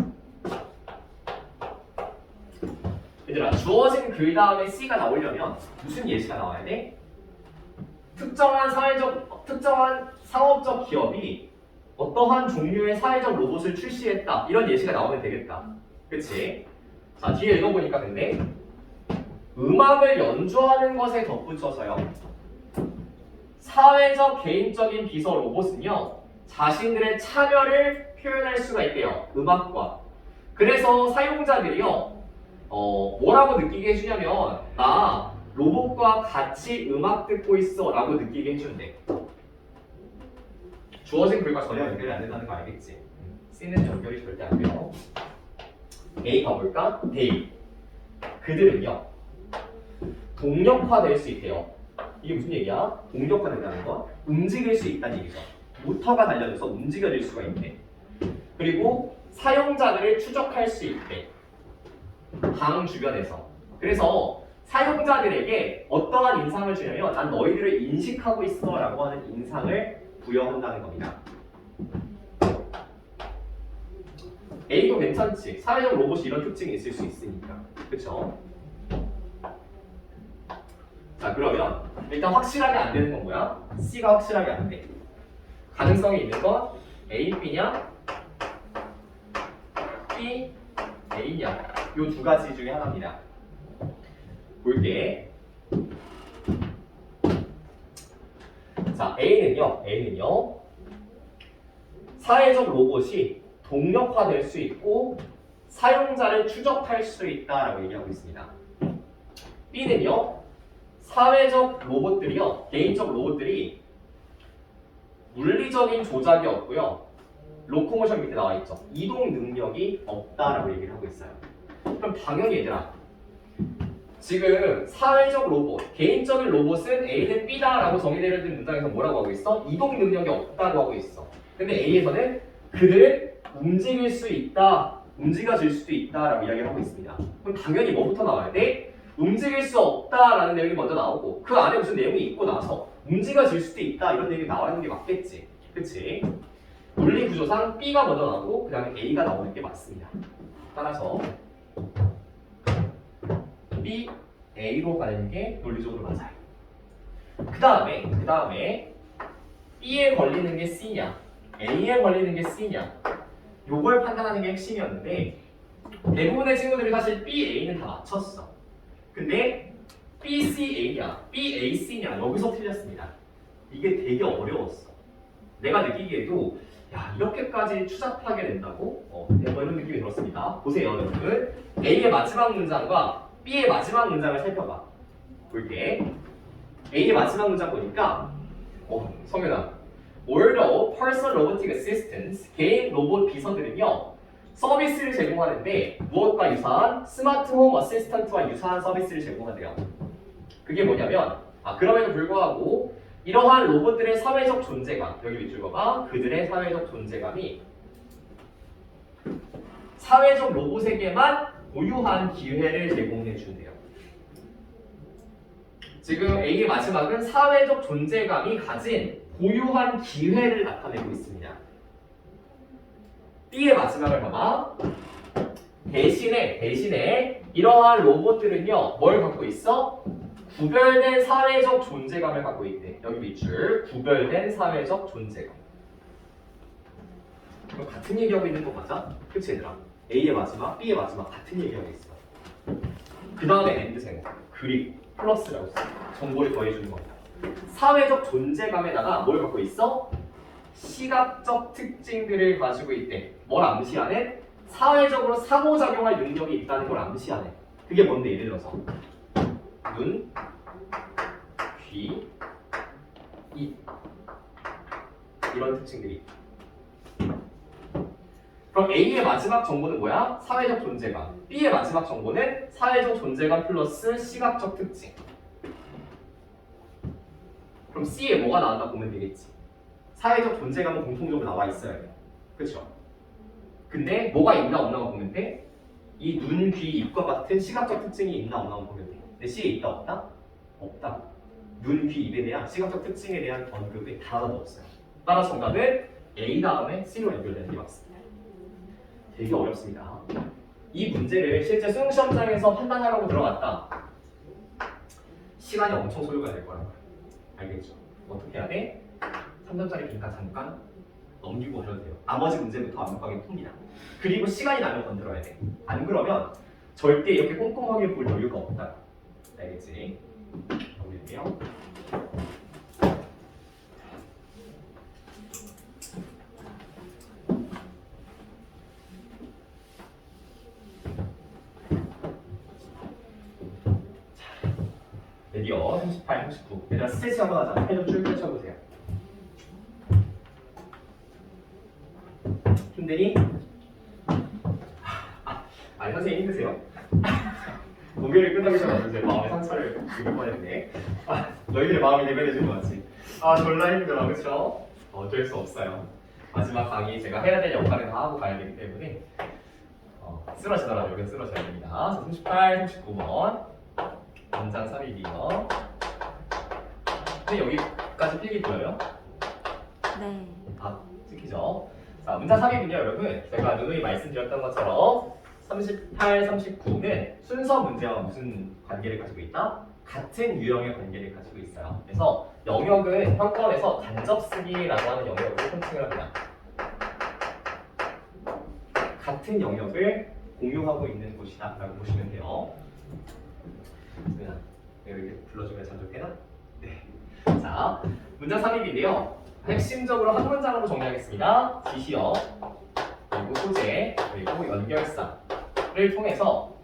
얘들아, 주어진 글 다음에 C가 나오려면 무슨 예시가 나와야 돼? 특정한 상업적 기업이 어떠한 종류의 사회적 로봇을 출시했다. 이런 예시가 나오면 되겠다. 그치? 자, 뒤에 읽어보니까 근데 음악을 연주하는 것에 덧붙여서요. 사회적 개인적인 비서 로봇은요. 자신들의 참여를 표현할 수가 있대요. 음악과. 그래서 사용자들이요. 뭐라고 느끼게 해주냐면 나 로봇과 같이 음악 듣고 있어 라고 느끼게 해준대. 주어진 글과 전혀 연결이 안 된다는 거 알겠지? C는 연결이 절대 안 돼요. A 가볼까? A. 그들은요 동력화될 수 있대요. 이게 무슨 얘기야? 동력화된다는 건 움직일 수 있다는 얘기죠. 모터가 달려져서 움직여질 수가 있대. 그리고 사용자들을 추적할 수 있대. 방 주변에서. 그래서 사용자들에게 어떠한 인상을 주냐면 난 너희들을 인식하고 있어 라고 하는 인상을 부여한다는 겁니다. A도 괜찮지. 사회적 로봇이 이런 특징이 있을 수 있으니까. 그쵸? 자, 그러면 일단 확실하게 안 되는 건 뭐야? C가 확실하게 안 돼. 가능성이 있는 건 A, B냐? B, A냐? 요 두 가지 중에 하나입니다. 볼게. 자, A는요. 사회적 로봇이 동력화될 수 있고 사용자를 추적할 수 있다라고 얘기하고 있습니다. B는요. 사회적 로봇들이요. 개인적 로봇들이 물리적인 조작이 없고요. 로코모션 밑에 나와 있죠. 이동 능력이 없다라고 얘기를 하고 있어요. 그럼 당연히 얘들아, 지금 사회적 로봇, 개인적인 로봇은 A는 B다라고 정의되어 있는 문장에서 뭐라고 하고 있어? 이동 능력이 없다고 하고 있어. 근데 A에서는 그들은 움직일 수 있다, 움직여질 수도 있다라고 이야기를 하고 있습니다. 그럼 당연히 뭐부터 나와야 돼? 움직일 수 없다라는 내용이 먼저 나오고 그 안에 무슨 내용이 있고 나서 움직여질 수도 있다 이런 내용이 나오는 게 맞겠지. 그치? 논리 구조상 B가 먼저 나오고 그 다음에 A가 나오는 게 맞습니다. 따라서 B, A로 가는 게 논리적으로 맞아요. 그 다음에 B에 걸리는 게 C냐 A에 걸리는 게 C냐 요걸 판단하는 게 핵심이었는데 대부분의 친구들이 사실 B, A는 다 맞췄어. 근데 B, C, A냐 B, A, C냐 여기서 틀렸습니다. 이게 되게 어려웠어. 내가 느끼기에도 야 이렇게까지 추잡하게 된다고? 뭐 이런 느낌이 들었습니다. 보세요 여러분. A의 마지막 문장과 B의 마지막 문장을 살펴봐. 볼게. A의 마지막 문장 보니까 성현아 Although personal robotic assistants 개인 로봇 비서들은요 서비스를 제공하는데 무엇과 유사한 스마트홈 어시스턴트와 유사한 서비스를 제공하대요. 그게 뭐냐면 그럼에도 불구하고 이러한 로봇들의 사회적 존재감 여기 밑줄 봐봐. 그들의 사회적 존재감이 사회적 로봇에게만 고유한 기회를 제공해 준대요. 지금 A의 마지막은 사회적 존재감이 가진 고유한 기회를 나타내고 있습니다. B의 마지막을 봐봐. 대신에 이러한 로봇들은요 뭘 갖고 있어? 구별된 사회적 존재감을 갖고 있대. 여기 밑줄 구별된 사회적 존재감. 그럼 같은 얘기하고 있는 거 맞아? 그치 얘들아? A의 마지막, B의 마지막 같은 얘기하고 있어. 그 다음에 엔드생 그리고 플러스라고 써. 정보를 더해주는 겁니다. 사회적 존재감에다가 뭘 갖고 있어? 시각적 특징들을 가지고 있대. 뭘 암시하네? 사회적으로 상호작용할 능력이 있다는 걸 암시하네. 그게 뭔데? 예를 들어서 눈, 귀, 입 이런 특징들이. 그럼 A의 마지막 정보는 뭐야? 사회적 존재감. B의 마지막 정보는 사회적 존재감 플러스 시각적 특징. 그럼 C에 뭐가 나왔나 보면 되겠지. 사회적 존재감은 공통적으로 나와 있어야 돼. 그렇죠? 근데 뭐가 있나 없나만 보면 돼? 이 눈, 귀, 입과 같은 시각적 특징이 있나 없나만 보면 돼. 근데 C에 있다 없다? 없다. 눈, 귀, 입에 대한 시각적 특징에 대한 언급이 하나도 없어요. 따라서 정답은 A 다음에 C로 연결되는 게 맞습니다. 되게 어렵습니다. 이 문제를 실제 수능시험장에서 판단하려고 들어갔다. 시간이 엄청 소요가 될 거라고요. 알겠죠? 어떻게 해야 돼? 3점짜리 빈칸 잠깐 넘기고 하셔도 돼요. 나머지 문제부터 완벽하게 풉니다. 그리고 시간이 나면 건드려야 돼. 안 그러면 절대 이렇게 꼼꼼하게 볼 여유가 없다. 알겠지? 넘길게요. 드디어 38, 39. 얘들아 스트레치 한번 하자. 해좀 쭉 펼쳐보세요. 힘드니? 아니 선생님 힘드세요? 목요일 끝나기 전에 이제 마음의 상처를 입을 뻔했네. 너희들의 마음이 내면해진 것 같지? 졸라 힘들어, 그쵸? 어쩔 수 없어요. 마지막 강의 제가 해야 될 역할을 다 하고 가야 되기 때문에 쓰러지더라도 여기는 쓰러져야 됩니다. 38, 39번 원장 3일이요. 근데 여기까지 필기 보여요? 네. 다 찍히죠? 자, 문장 3일은요 여러분 제가 누누이 말씀드렸던 것처럼 38, 39는 순서 문제와 무슨 관계를 가지고 있다? 같은 유형의 관계를 가지고 있어요. 그래서 영역은 평가원에서 간접 쓰기라고 하는 영역으로 통칭을 합니다. 같은 영역을 공유하고 있는 곳이다 라고 보시면 돼요. 그냥 내가 이렇게 불러주면 참 좋겠나? 네. 자, 문장 삽입인데요. 핵심적으로 한 문장으로 정리하겠습니다. 지시어, 그리고 소재, 그리고 연결사를 통해서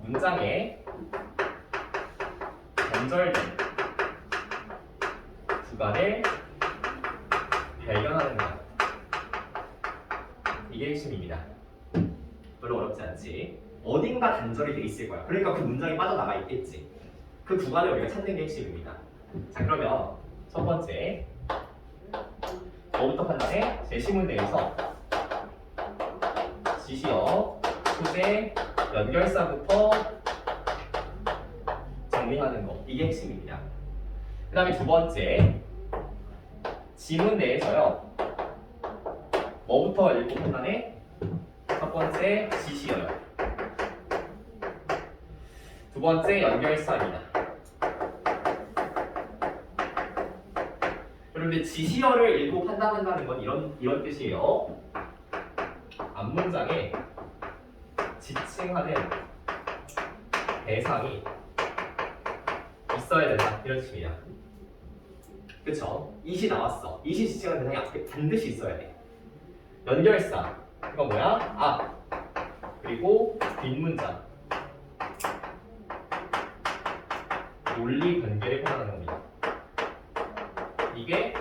문장의 단절된 구간을 발견하는 것. 이게 핵심입니다. 별로 어렵지 않지. 어딘가 단절이 돼 있을 거야. 그러니까 그 문장이 빠져나가 있겠지. 그 구간을 우리가 찾는 게 핵심입니다. 자, 그러면 첫 번째 뭐부터 판단해? 제시문 내에서 지시어, 소재, 연결사부터 정리하는 거. 이게 핵심입니다. 그 다음에 두 번째 지문 내에서요. 뭐부터 읽고 판단해? 첫 번째 지시어요. 두 번째 연결사입니다. 그런데 지시어를 읽고 판단한다는 건 이런 뜻이에요. 앞문장에 지칭하는 대상이 있어야 된다 이런 뜻입니다. 그쵸? 이시 나왔어. 이시 지칭하는 대상이 앞에 반드시 있어야 돼. 연결사 이거 뭐야? 앞 그리고 뒷문장 논리 관계를 표현하는 겁니다. 이게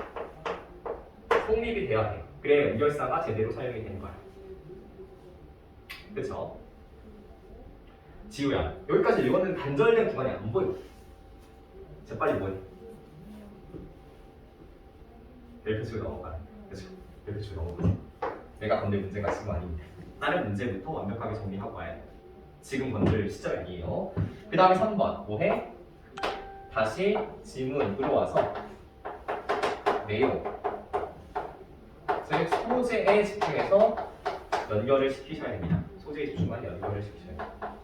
성립이 돼야 돼. 그래 연결사가 제대로 사용이 되는 거야. 그쵸? 지우야 여기까지 읽었는데 단절된 구간이 안 보여. 자 빨리 뭐해? 벨트 치고 넘어가. 그쵸? 벨트 치고 넘어가. 내가 건들 문제가 지금 아닙니다. 다른 문제부터 완벽하게 정리하고 와야 돼. 지금 건들 시점이 아니에요. 그 다음에 3번 뭐해? 다시 지문으로 와서 내용 즉 소재에 집중해서 연결을 시키셔야 됩니다. 소재에 집중한 연결을 시키셔야 됩니다.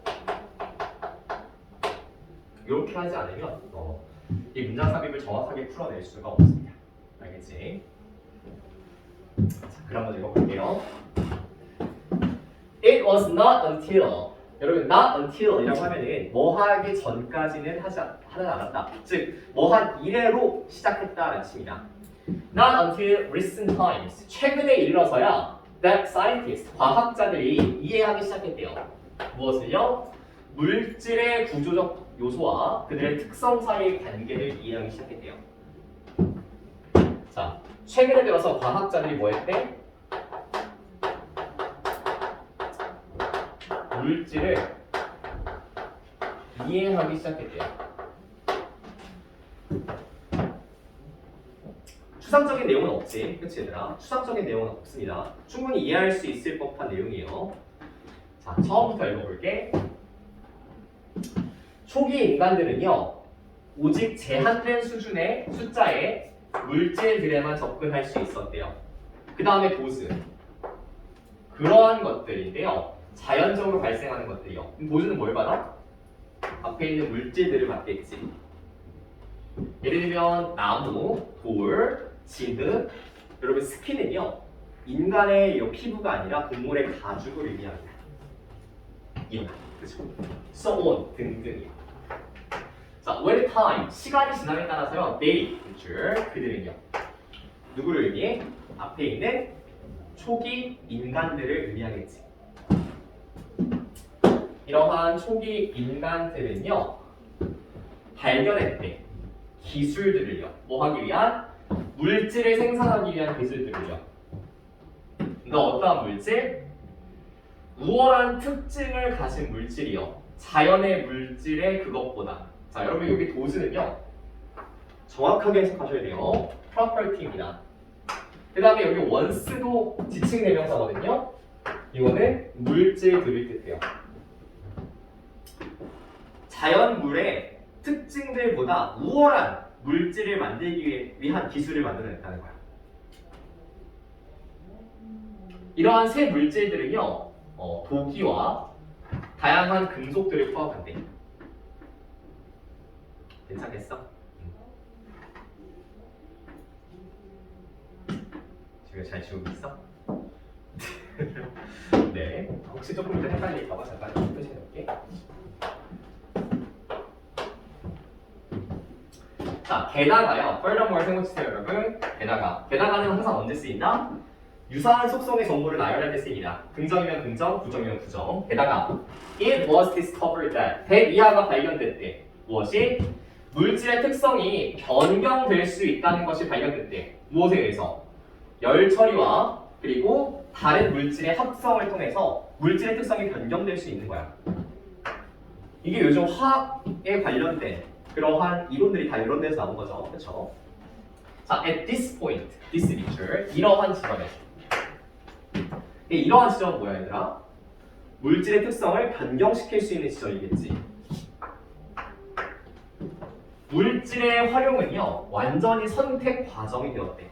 이렇게 하지 않으면 이 문장 삽입을 정확하게 풀어낼 수가 없습니다. 알겠지? 자, 그럼 한번 읽어볼게요. It was not until 여러분 not until이라고 하면은 뭐 하기 전까지는 하지 않았다. 즉 뭐 한 이래로 시작했다라는 뜻입니다. Not until recent times 최근에 이르러서야 that scientists 과학자들이 이해하기 시작했대요. 무엇을요? 물질의 구조적 요소와 그들의 특성 사이의 관계를 이해하기 시작했대요. 자, 최근에 들어서 과학자들이 뭐 했대? 물질을 이해하기 시작했대요. 추상적인 내용은 없지, 그치 얘들아? 추상적인 내용은 없습니다. 충분히 이해할 수 있을 법한 내용이에요. 자, 처음부터 읽어볼게. 초기 인간들은요, 오직 제한된 수준의 숫자의 물질들에만 접근할 수 있었대요. 그 다음에 보스. 그러한 것들인데요. 자연적으로 발생하는 것들이요. 보스는 뭘 받아? 앞에 있는 물질들을 받겠지. 예를 들면 나무, 돌, 진흙. 여러분 스킨은요. 인간의 이 피부가 아니라 동물의 가죽을 의미합니다. 이거, 그렇죠? So on 등등이요. 자, with time 시간이 지남에 따라서요. they 그들은요. 누구를 의미해? 앞에 있는 초기 인간들을 의미하겠지. 이러한 초기 인간들은요 발견했대. 기술들을요. 뭐 하기 위한? 물질을 생산하기 위한 기술들을요. 그러니까 어떠한 물질? 우월한 특징을 가진 물질이요. 자연의 물질의 그것보다. 자, 여러분 여기 도수는요. 정확하게 해석하셔야 돼요. property입니다. 그 다음에 여기 원스도 지칭 대명사거든요. 이거는 물질들을 뜻해요. 자연물의 특징들보다 우월한 물질을 만들기 위한 기술을 만들어냈다는 거야. 이러한 새 물질들은요, 도기와 다양한 금속들을 포함한대. 괜찮겠어? 지금 잘 지우고 있어? 네. 혹시 조금 이제 헷갈릴까봐 잠깐 표시해놓을게. 자, 게다가요. furthermore 생각해주세요, 여러분. 게다가는 항상 언제 쓰인다? 유사한 속성의 정보를 나열할 때 쓰입니다. 긍정이면 긍정, 부정이면 부정. 게다가 it was discovered that 100 이하가 발견됐대. 무엇이? 물질의 특성이 변경될 수 있다는 것이 발견됐대. 무엇에 의해서? 열 처리와 그리고 다른 물질의 합성을 통해서 물질의 특성이 변경될 수 있는 거야. 이게 요즘 화학에 관련된 그러한 이론들이 다 이런 데서 나온 거죠. 그렇죠? 자, at this point, this feature, 이러한 지점에서 이러한 지점은 뭐야, 얘들아? 물질의 특성을 변경시킬 수 있는 지점이겠지. 물질의 활용은요, 완전히 선택 과정이 되었대.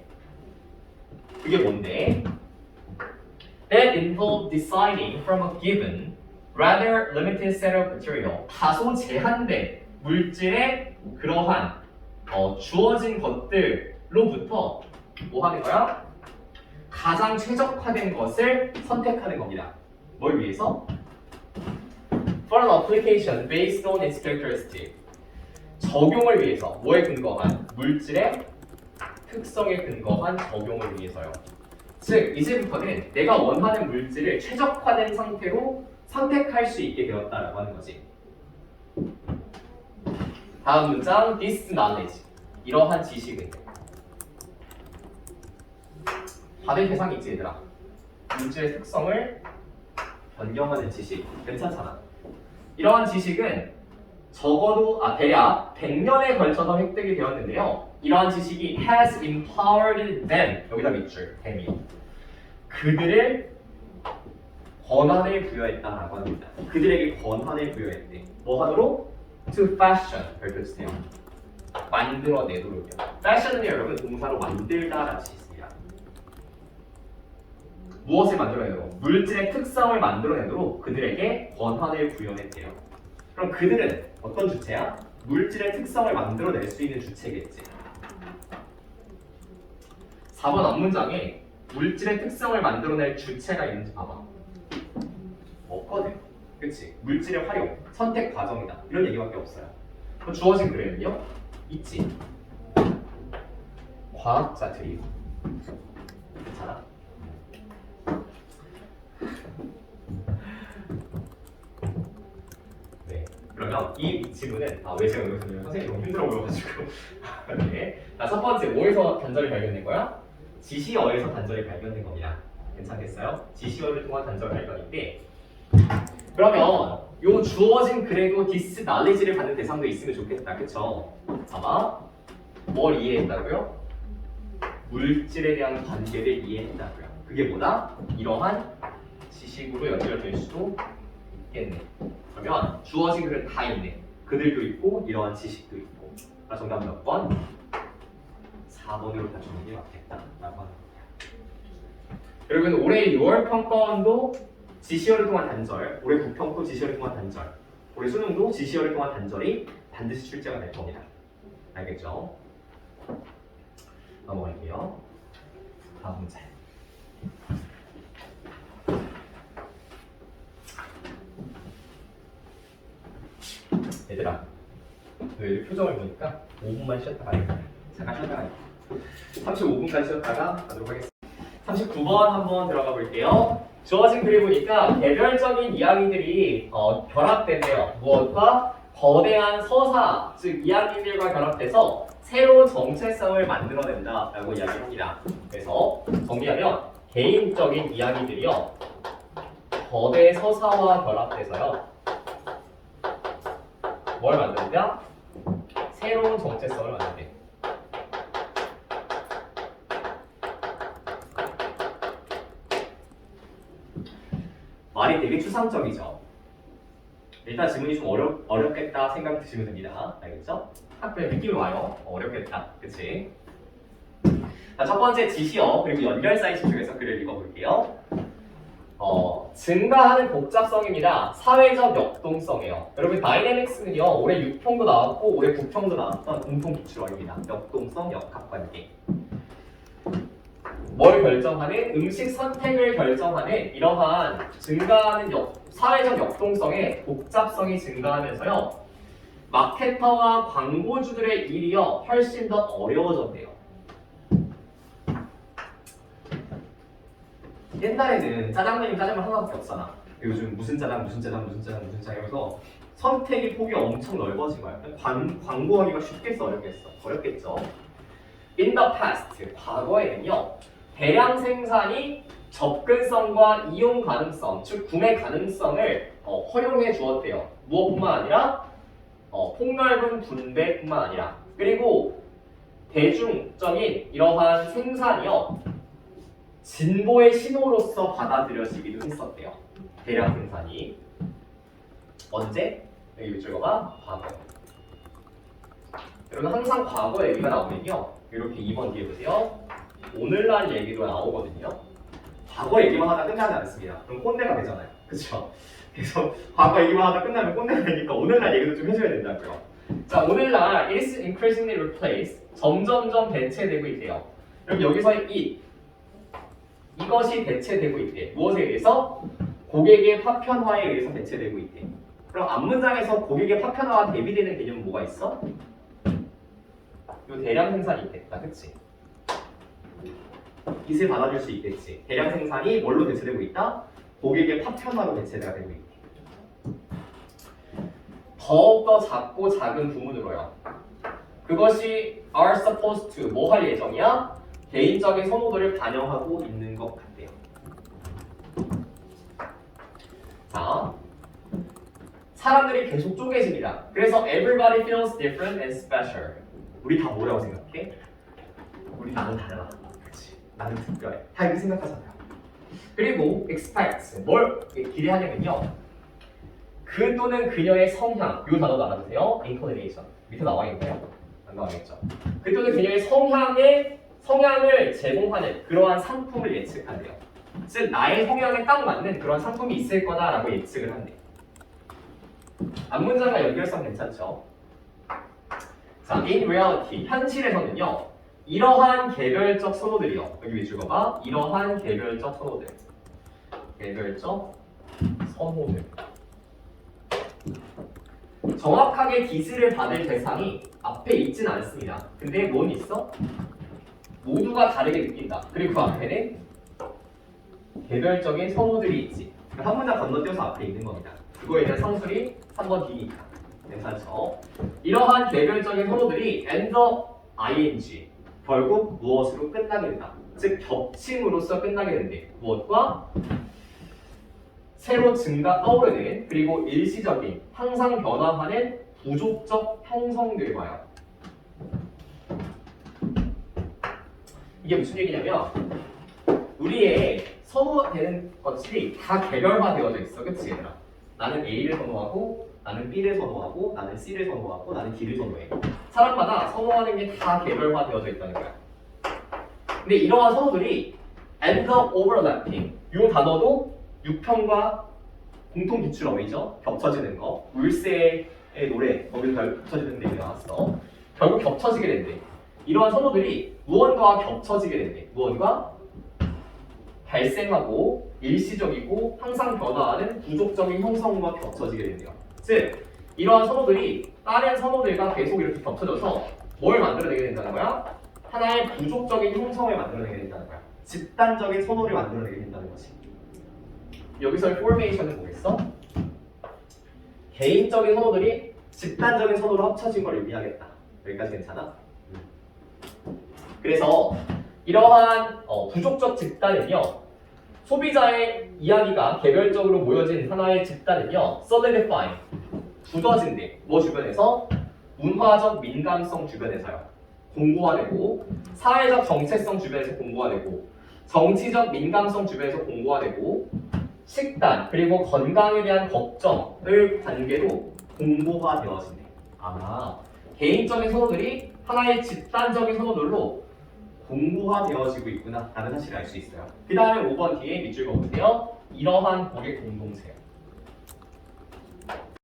그게 뭔데? That involved deciding from a given, rather limited set of material. 다소 제한된 물질의 그러한 주어진 것들로부터 뭐 하는 거야? 가장 최적화된 것을 선택하는 겁니다. 뭘 위해서? For an application based on its characteristic. 적용을 위해서. 뭐에 근거한? 물질의 특성에 근거한 적용을 위해서요. 즉, 이제부터는 내가 원하는 물질을 최적화된 상태로 선택할 수 있게 되었다라고 하는 거지. 다음 문장, this knowledge. 이러한 지식은 받을 대상이 있지, 얘들아. 물질의 특성을 변경하는 지식. 괜찮잖아. 이러한 지식은 적어도 대략 100년에 걸쳐서 획득이 되었는데요. 이러한 지식이 has empowered them. 여기다 밑줄, them이. 그들을 권한을 부여했다라고 합니다. 그들에게 권한을 부여했대. 뭐 하도록? To fashion. 별표주세요. 만들어내도록요. fashion은 여러분 동사로 만들다라는 뜻이 있습니다. 무엇을 만들어내도록? 물질의 특성을 만들어내도록 그들에게 권한을 부여했대요. 그럼 그들은 어떤 주체야? 물질의 특성을 만들어낼 수 있는 주체겠지. 4번 앞문장에 물질의 특성을 만들어낼 주체가 있는지 봐봐. 없거든. 그치? 물질의 활용, 선택 과정이다. 이런 얘기밖에 없어요. 그럼 주어진 글에는요? 있지. 과학자 드림. 괜찮아? 네. 그러면 이 지문은 왜 제가 여기서 선생님이 너무 힘들어 보여가지고 네. 자, 첫 번째 뭐에서 단절이 발견된 거야? 지시어에서 단절이 발견된 겁니다. 괜찮겠어요? 지시어를 통한 단절 발견인데 그러면 요 주어진 글에도 this knowledge를 받는 대상도 있으면 좋겠다. 그쵸? 아마 뭘 이해했다고요? 물질에 대한 관계를 이해했다고요. 그게 뭐다? 이러한 지식으로 연결될 수도 있겠네. 그러면 주어진 글은 다 있네. 그들도 있고 이러한 지식도 있고. 정답 몇 번? 4번으로 다주는 게 맞겠다라고 하는 겁니다. 여러분 올해 6월 평가원도 지시어를 통한 단절, 올해 부평도 지시어를 통한 단절, 올해 수능도 지시어를 통한 단절이 반드시 출제가 될 겁니다. 알겠죠? 넘어갈게요. 다음 문제. 얘들아, 왜 표정을 보니까 5분만 쉬었다 가야겠다. 잠깐 쉬었다 가야겠다. 35분까지 쉬었다가 가도록 하겠습니다. 39번 한번 들어가 볼게요. 주어진 글을 보니까 개별적인 이야기들이 결합된대요. 무엇과? 거대한 서사, 즉 이야기들과 결합돼서 새로운 정체성을 만들어낸다라고 이야기합니다. 그래서 정리하면 개인적인 이야기들이요. 거대 서사와 결합돼서요. 뭘 만드냐? 새로운 정체성을 만든대. 말이 되게 추상적이죠. 일단 지문이 좀 어렵겠다 생각 드시면 됩니다. 알겠죠? 딱 그냥 느낌이 와요. 어렵겠다. 그치? 자, 첫 번째 지시어 그리고 연결사에 집중해서 글을 읽어볼게요. 증가하는 복잡성입니다. 사회적 역동성이에요. 여러분 다이내믹스는요. 올해 6평도 나왔고 올해 9평도 나왔던 공통 기출어입니다. 역동성, 역학관계. 뭘 결정하는? 음식 선택을 결정하는 이러한 증가하는 사회적 역동성의 복잡성이 증가하면서요. 마케터와 광고주들의 일이요 훨씬 더 어려워졌대요. 옛날에는 짜장면이면 짜장면 하나밖에 없잖아. 요즘 무슨 짜장 이러면서 선택의 폭이 엄청 넓어진 거야. 광고하기가 쉽겠어 어렵겠죠. In the past, 과거에는요. 대량 생산이 접근성과 이용 가능성, 즉 구매 가능성을 허용해 주었대요. 무엇뿐만 아니라 폭넓은 분배뿐만 아니라 그리고 대중적인 이러한 생산이요. 진보의 신호로서 받아들여지기도 했었대요. 대량 생산이. 언제? 여기 밑줄거가 과거. 여러분 항상 과거 얘기가 나오면요. 이렇게 2번 뒤에 보세요. 오늘날 얘기도 나오거든요. 과거 얘기만 하다 끝나지 않습니다. 그럼 꼰대가 되잖아요. 그렇죠? 그래서 과거 얘기만 하다 끝나면 꼰대가 되니까 오늘날 얘기도 좀 해줘야 된다고요. 자, 오늘날 it is increasingly replaced. 점점점 대체되고 있대요. 그럼 여기서의 이것이 대체되고 있대. 무엇에 의해서? 고객의 파편화에 의해서 대체되고 있대. 그럼 앞문장에서 고객의 파편화와 대비되는 개념은 뭐가 있어? 요 대량 생산이 있겠다, 그치? 빚을 받아줄 수 있겠지. 대량 생산이 뭘로 대체되고 있다? 고객의 파편화로 대체가 되고 있대. 더욱더 작고 작은 부문으로요. 그것이 are supposed to 뭐 할 예정이야? 개인적인 선호도를 반영하고 있는 것 같대요. 자, 사람들이 계속 쪼개집니다. 그래서 everybody feels different and special. 우리 다 뭐라고 생각해? 우리 나는 달라. 그치? 나는 특별해. 다 이렇게 생각하잖아요. 그리고 expect 뭘 기대하냐면요. 그 또는 그녀의 성향 이 단어도 알아두세요. inclination 밑에 나와 있나요? 안 나와있죠. 그 또는 그녀의 성향을 제공하는 그러한 상품을 예측한대요. 즉 나의 성향에 딱 맞는 그런 상품이 있을 거다라고 예측을 한대요. 앞문장과 연결성 괜찮죠? 자, in reality 현실에서는요. 이러한 개별적 선호들이요. 여기 위주어가 이러한 개별적 선호들. 정확하게 디스를 받을 대상이 앞에 있진 않습니다. 근데 뭔 있어? 모두가 다르게 느낀다. 그리고 그 앞에는 개별적인 선호들이 있지. 한 문장 건너뛰어서 앞에 있는 겁니다. 그거에 대한 상술이 3번 D니까. 괜찮죠? 이러한 개별적인 선호들이 and the ing 결국 무엇으로 끝나게 된다. 즉 겹침으로써 끝나게 된대. 무엇과? 새로 떠오르는 그리고 일시적인 항상 변화하는 부족적 형성들과요. 이게 무슨 얘기냐면 우리의 선호되는 것이 다 개별화되어져 있어. 그치 얘들아? 나는 A를 선호하고 나는 B를 선호하고 나는 C를 선호하고 나는 D를 선호해. 사람마다 선호하는 게 다 개별화되어져 있다는 거야. 근데 이러한 선호들이 and the overlapping 이 단어도 유평과 공통 기출어휘죠. 겹쳐지는 거. 울세의 노래 거기서 겹쳐지는 데 나왔어. 결국 겹쳐지게 된대. 이러한 선호들이 무언가와 겹쳐지게 된대. 무언가 발생하고 일시적이고 항상 변화하는 부족적인 형성과 겹쳐지게 된대요. 즉 이러한 선호들이 다른 선호들과 계속 이렇게 겹쳐져서 뭘 만들어내게 된다는 거야? 하나의 부족적인 형성을 만들어내게 된다는 거야. 집단적인 선호를 만들어내게 된다는 거지. 여기서의 포메이션은 뭐겠어? 개인적인 선호들이 집단적인 선호로 합쳐진 걸 의미하겠다. 여기까지 괜찮아? 그래서 이러한 부족적 집단은요. 소비자의 이야기가 개별적으로 모여진 하나의 집단은요. solidify 굳어진대. 뭐 주변에서? 문화적 민감성 주변에서요. 공고화되고 사회적 정체성 주변에서 공고화되고 정치적 민감성 주변에서 공고화되고 식단 그리고 건강에 대한 걱정을 관계로 공고화되어진대. 아, 개인적인 선호들이 하나의 집단적인 선호들로 공고화되어지고 있구나 라는 사실을 알 수 있어요. 그 다음에 5번 뒤에 밑줄 그어보세요. 이러한 고객 공동체요.